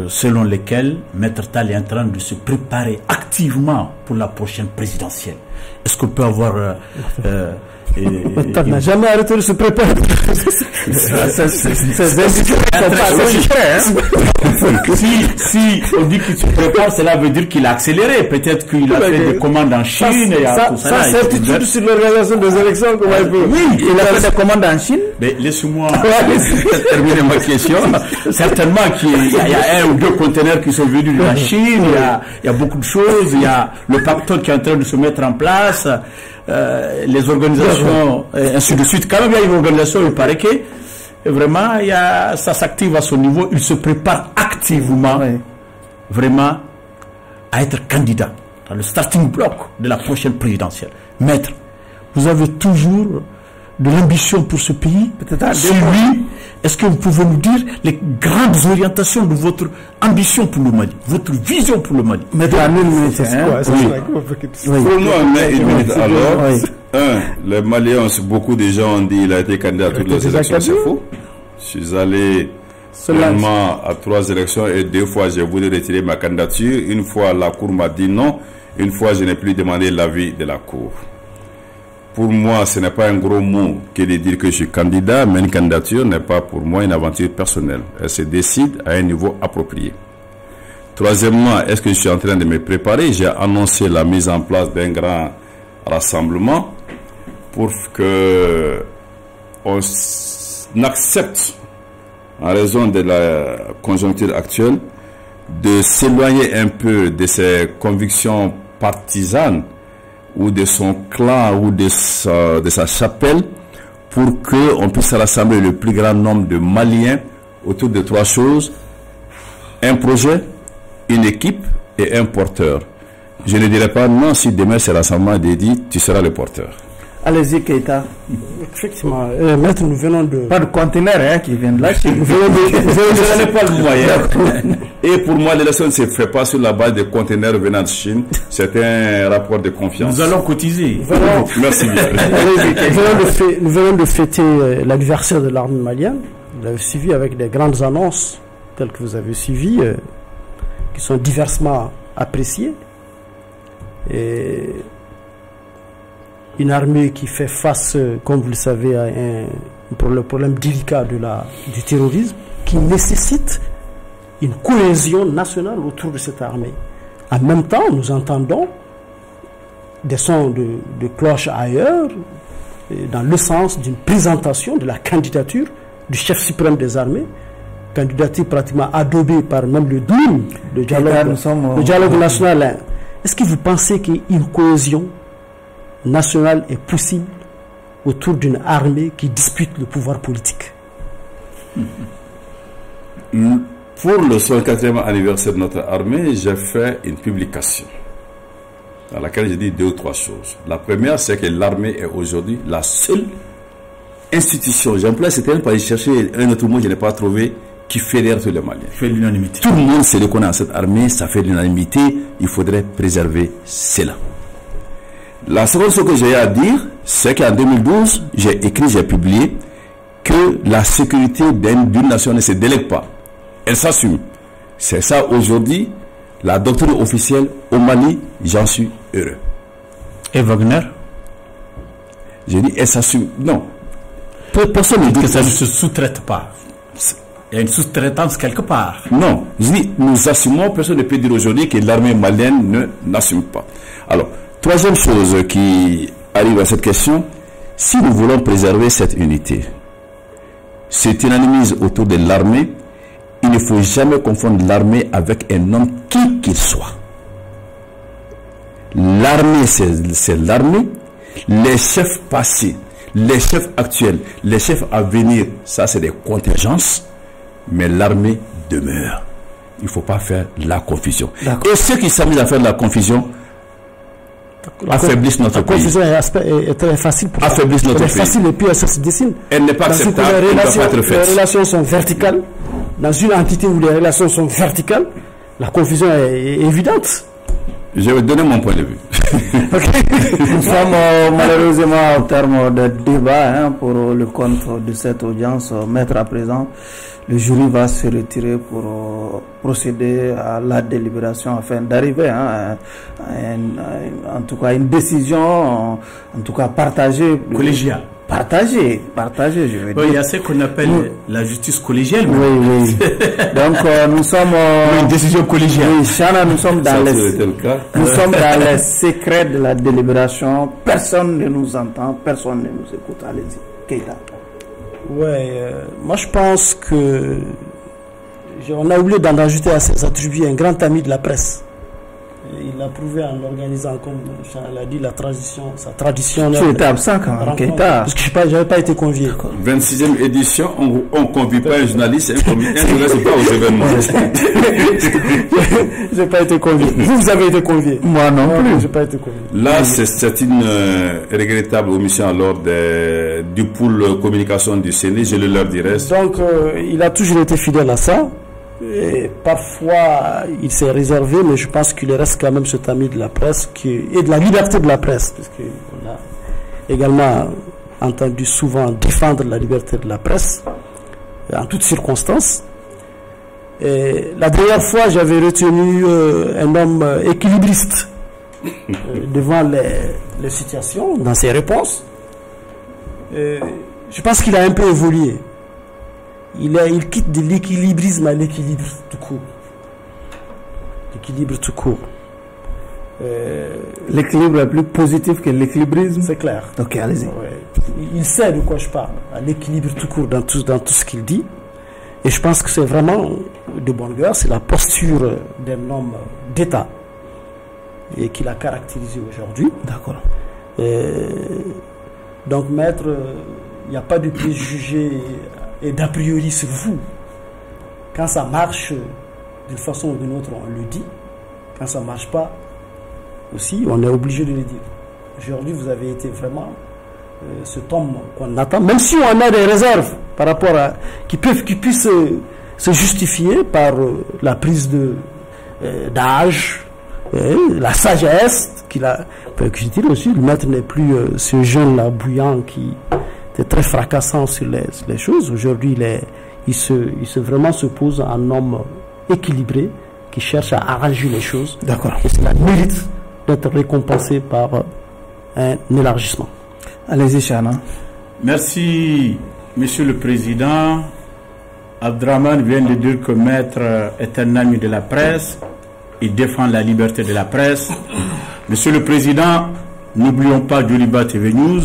selon lesquelles Maître Tall est en train de se préparer activement pour la prochaine présidentielle. Est-ce qu'on peut avoir... Maître n'a jamais arrêté de se préparer. Si on dit qu'il se prépare, cela veut dire qu'il a accéléré. Peut-être qu'il a fait des commandes en Chine. Ça certitude sur l'organisation des élections. Oui, il a fait des commandes en Chine. Mais laisse-moi terminer ma question. Certainement qu'il y a un ou deux conteneurs qui sont venus de la Chine. Il y a beaucoup de choses. Il y a le pactole qui est en train de se mettre en place. Les organisations, ainsi de suite. Quand même, il y a une organisation, il paraît que vraiment, ça s'active à son niveau. Il se prépare activement, vraiment, à être candidat dans le starting block de la prochaine présidentielle. Maître, vous avez toujours de l'ambition pour ce pays. C'est lui. Est-ce que vous pouvez nous dire les grandes orientations de votre ambition pour le Mali, votre vision pour le Mali? Maître, à 1 minute, Pour moi, une minute alors. Les Maliens, beaucoup de gens ont dit qu'il a été candidat à toutes les élections. C'est faux. Je suis allé seulement à 3 élections et 2 fois j'ai voulu retirer ma candidature. Une fois la Cour m'a dit non. Une fois je n'ai plus demandé l'avis de la Cour. Pour moi, ce n'est pas un gros mot que de dire que je suis candidat, mais une candidature n'est pas pour moi une aventure personnelle. Elle se décide à un niveau approprié. Troisièmement, est-ce que je suis en train de me préparer? J'ai annoncé la mise en place d'un grand rassemblement pour que on accepte, en raison de la conjoncture actuelle, de s'éloigner un peu de ses convictions partisanes ou de son clan ou de sa chapelle, pour qu'on puisse rassembler le plus grand nombre de Maliens autour de 3 choses: un projet, une équipe et un porteur. Je ne dirais pas non si demain ce rassemblement est dit, tu seras le porteur. Allez-y, Keita. Effectivement, maître, nous venons de... Pas de conteneurs qui viennent de la Chine. Vous n'avez pas le moyen. Et pour moi, l'élection ne se fait pas sur la base de conteneurs venant de Chine. C'est un rapport de confiance. Nous allons cotiser. Merci bien. Nous venons de fêter l'anniversaire de l'armée malienne. Vous l'avez suivi avec des grandes annonces, telles que vous avez suivies, qui sont diversement appréciées. Et une armée qui fait face, comme vous le savez, à le problème délicat du terrorisme, qui nécessite une cohésion nationale autour de cette armée. En même temps, nous entendons des sons de cloche ailleurs, dans le sens d'une présentation de la candidature du chef suprême des armées, candidature pratiquement adobée par même le DOUM, le dialogue national. Est-ce que vous pensez qu'une cohésion nationale est possible autour d'une armée qui dispute le pouvoir politique? Pour le 64e anniversaire de notre armée, j'ai fait une publication dans laquelle j'ai dit 2 ou 3 choses. La première, c'est que l'armée est aujourd'hui la seule institution, j'emploie ce terme pour aller chercher un autre mot que je n'ai pas trouvé, qui fédère tous les Maliens. Fait l'unanimité. Tout le monde sait qu'on a cette armée, ça fait l'unanimité, il faudrait préserver cela. La seconde chose que j'ai à dire, c'est qu'en 2012, j'ai publié que la sécurité d'une nation ne se délègue pas. Elle s'assume. C'est ça aujourd'hui, la doctrine officielle au Mali, j'en suis heureux. Et Wagner? J'ai dit, elle s'assume. Non. Personne ne dit que ça ne se sous-traite pas. Il y a une sous-traitance quelque part. Non. Je dis, nous assumons, personne ne peut dire aujourd'hui que l'armée malienne n'assume pas. Alors, troisième chose qui arrive à cette question, si nous voulons préserver cette unité, cette unanimisme autour de l'armée, il ne faut jamais confondre l'armée avec un homme qui qu'il soit. L'armée, c'est l'armée. Les chefs passés, les chefs actuels, les chefs à venir, ça c'est des contingences, mais l'armée demeure. Il ne faut pas faire la confusion. Et ceux qui s'amusent à faire la confusion affaiblissent notre pays. La confusion est très facile pour affaiblissent notre pays. Elle est facile et puis elle se dessine. Elle n'est pas acceptable, elle ne doit pas être faite. Les relations sont verticales. Dans une entité où les relations sont verticales, la confusion est évidente. Je vais donner mon point de vue. Nous sommes malheureusement au terme de débat pour le compte de cette audience. Maître, à présent, le jury va se retirer pour procéder à la délibération afin d'arriver en tout cas une décision, en tout cas partagée. Collégiale. Partagé, je veux dire. Il y a ce qu'on appelle la justice collégiale. Oui. Donc, nous sommes... une décision collégiale. Oui, Chana, nous sommes dans les secrets de la délibération. Personne ne nous entend, personne ne nous écoute. Allez-y. Keita. Moi je pense que... On a oublié d'en ajouter à ses attributs un grand ami de la presse. Il l'a prouvé en organisant, comme Charles a dit, sa tradition. Tu étais absent quand même, Keita. Parce que je n'avais pas été convié. 26e édition, on ne convie pas un journaliste, un journaliste pas aux événements. Je n'ai pas été convié. Vous avez été convié. Moi non plus. Je n'ai pas été convié. Là, c'est une regrettable omission lors du pôle communication du CENI, je le leur dirai. Donc, il a toujours été fidèle à ça. Et parfois il s'est réservé, mais je pense qu'il reste quand même cet ami de la presse et de la liberté de la presse, parce qu'on a également entendu souvent défendre la liberté de la presse en toutes circonstances. Et la dernière fois, j'avais retenu un homme équilibriste devant les situations, dans ses réponses. Je pense qu'il a un peu évolué. Il quitte de l'équilibrisme à l'équilibre tout court. L'équilibre tout court. L'équilibre est plus positif que l'équilibrisme. C'est clair. Ok, allez-y. Il sait de quoi je parle. À l'équilibre tout court dans tout ce qu'il dit. Et je pense que c'est vraiment de bonne guerre. C'est la posture d'un homme d'État et qui l'a caractérisé aujourd'hui. D'accord. Donc, maître, il n'y a pas de préjugés et d'a priori sur vous. Quand ça marche d'une façon ou d'une autre, on le dit. Quand ça ne marche pas, aussi, on est obligé de le dire. Aujourd'hui, vous avez été vraiment cet homme qu'on attend, même si on a des réserves par rapport à qui puissent se justifier par la prise d'âge, la sagesse qu'il a. Je dirais aussi, le maître n'est plus ce jeune-là bouillant qui était très fracassant sur les choses. Aujourd'hui, il se vraiment se pose en homme équilibré qui cherche à arranger les choses. D'accord. Et cela mérite d'être récompensé par un élargissement. Allez-y, Chana. Merci, Monsieur le Président. Abdraman vient de dire que Maître est un ami de la presse. Il défend la liberté de la presse. Monsieur le Président, n'oublions pas Djoliba TV News,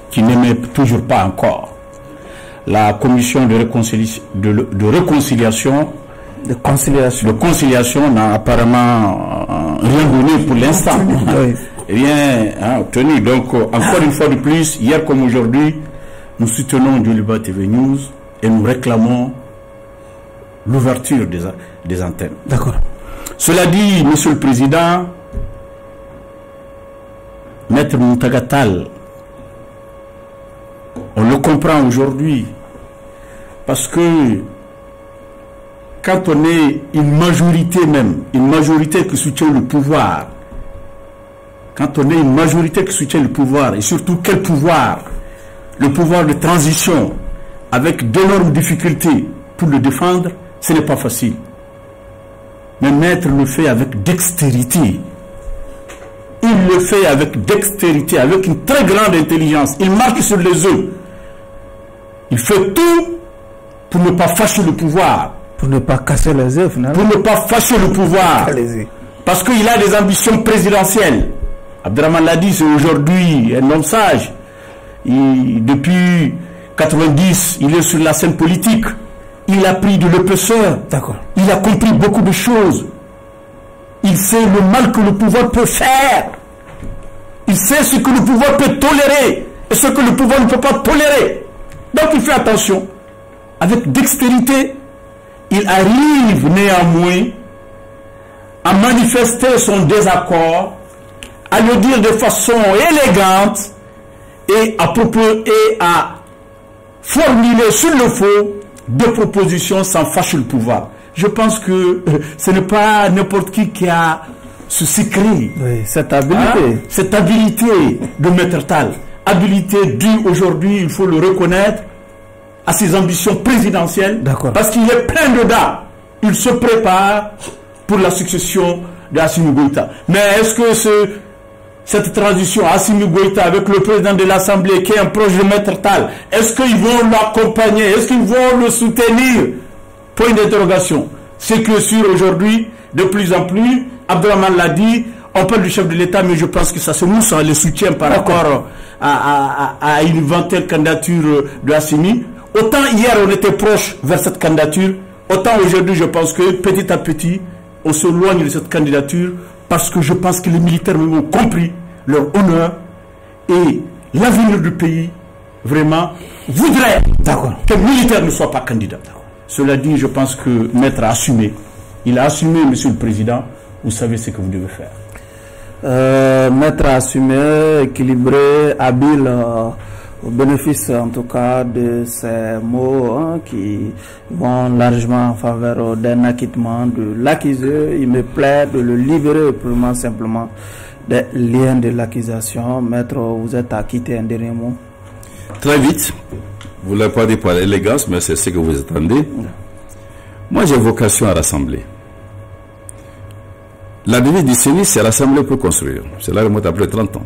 qui n'aimait toujours pas encore la commission de conciliation n'a apparemment rien donné pour l'instant. Oui. Rien obtenu. Donc, encore une fois de plus, hier comme aujourd'hui, nous soutenons Djoliba TV News et nous réclamons l'ouverture des antennes. D'accord. Cela dit, Monsieur le Président, Maître Mountaga Tall, on le comprend aujourd'hui, parce que quand on est une majorité qui soutient le pouvoir, et surtout quel pouvoir? Le pouvoir de transition, avec d'énormes difficultés pour le défendre, ce n'est pas facile. Mais Maître le fait avec dextérité. Il le fait avec dextérité, avec une très grande intelligence. Il marche sur les œufs. Il fait tout pour ne pas fâcher le pouvoir. Pour ne pas casser les œufs, finalement. Pour ne pas fâcher le pouvoir. Parce qu'il a des ambitions présidentielles. Abdraman l'a dit, c'est aujourd'hui un homme sage. Depuis 90, il est sur la scène politique. Il a pris de l'épaisseur. D'accord. Il a compris beaucoup de choses. Il sait le mal que le pouvoir peut faire. Il sait ce que le pouvoir peut tolérer et ce que le pouvoir ne peut pas tolérer. Donc il fait attention. Avec dextérité, il arrive néanmoins à manifester son désaccord, à le dire de façon élégante et à formuler sur le fond des propositions sans fâcher le pouvoir. Je pense que ce n'est pas n'importe qui a ce secret. Oui, cette habilité. Cette habilité de Maître Tall. Habilité due aujourd'hui, il faut le reconnaître, à ses ambitions présidentielles. Parce qu'il est plein dedans. Il se prépare pour la succession d'Assimi Goïta. Mais est-ce que cette transition Assimi Goïta avec le président de l'Assemblée qui est un proche de Maître Tall, est-ce qu'ils vont l'accompagner? Est-ce qu'ils vont le soutenir? Point d'interrogation. C'est que sur aujourd'hui, de plus en plus, Abdraman l'a dit, on parle du chef de l'État, mais je pense que ça se mousse le soutien par rapport à une éventuelle candidature de Assimi. Autant hier on était proche vers cette candidature, autant aujourd'hui je pense que petit à petit, on s'éloigne de cette candidature parce que je pense que les militaires ont compris leur honneur et l'avenir du pays, vraiment, voudrait que le militaire ne soit pas candidat. Cela dit, je pense que Maître a assumé. Il a assumé, Monsieur le Président, vous savez ce que vous devez faire. Maître a assumé, équilibré, habile, au bénéfice en tout cas de ces mots qui vont largement en faveur d'un acquittement de l'accusé. Il me plaît de le libérer purement simplement des liens de l'accusation. Maître, vous êtes acquitté, un dernier mot. Très vite. Vous ne l'avez pas dit par élégance, mais c'est ce que vous attendez. Moi, j'ai vocation à rassembler. La devise du CENI, c'est rassembler pour construire. C'est là le mot après 30 ans.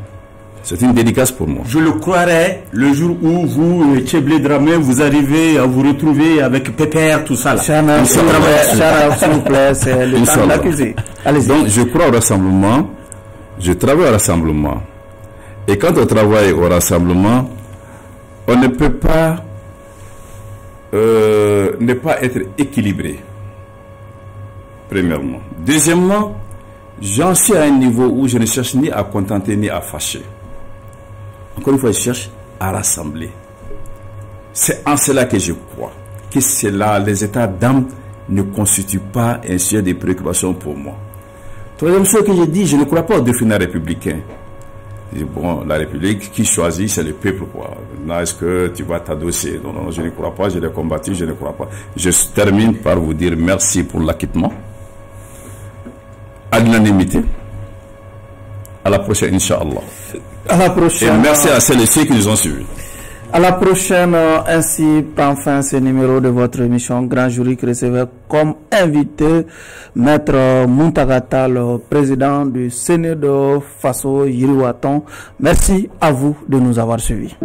C'est une dédicace pour moi. Je le croirais le jour où vous, Tcheblé Dramé, vous arrivez à vous retrouver avec Pépère, tout ça. Chana, s'il vous plaît, c'est le temps de l'accuser. Donc, je crois au rassemblement. Je travaille au rassemblement. Et quand on travaille au rassemblement, on ne peut pas ne pas être équilibré. Premièrement. Deuxièmement, j'en suis à un niveau où je ne cherche ni à contenter ni à fâcher. Encore une fois, je cherche à rassembler. C'est en cela que je crois. Que c'est là, les états d'âme ne constituent pas un sujet de préoccupation pour moi. Troisième chose que j'ai dit, je ne crois pas au défi républicain. Bon, la République, qui choisit, c'est le peuple, quoi. Là, est-ce que tu vas t'adosser? Non, non, je ne crois pas, je l'ai combattu, je ne crois pas. Je termine par vous dire merci pour l'acquittement. À l'unanimité. À la prochaine, Inch'Allah. À la prochaine. Et merci à celles et ceux qui nous ont suivis. À la prochaine, ainsi prend fin ce numéro de votre émission Grand Jury qui recevait comme invité Maître Mountaga Tall, président du Sénégal Faso Yiriwaton. Merci à vous de nous avoir suivis.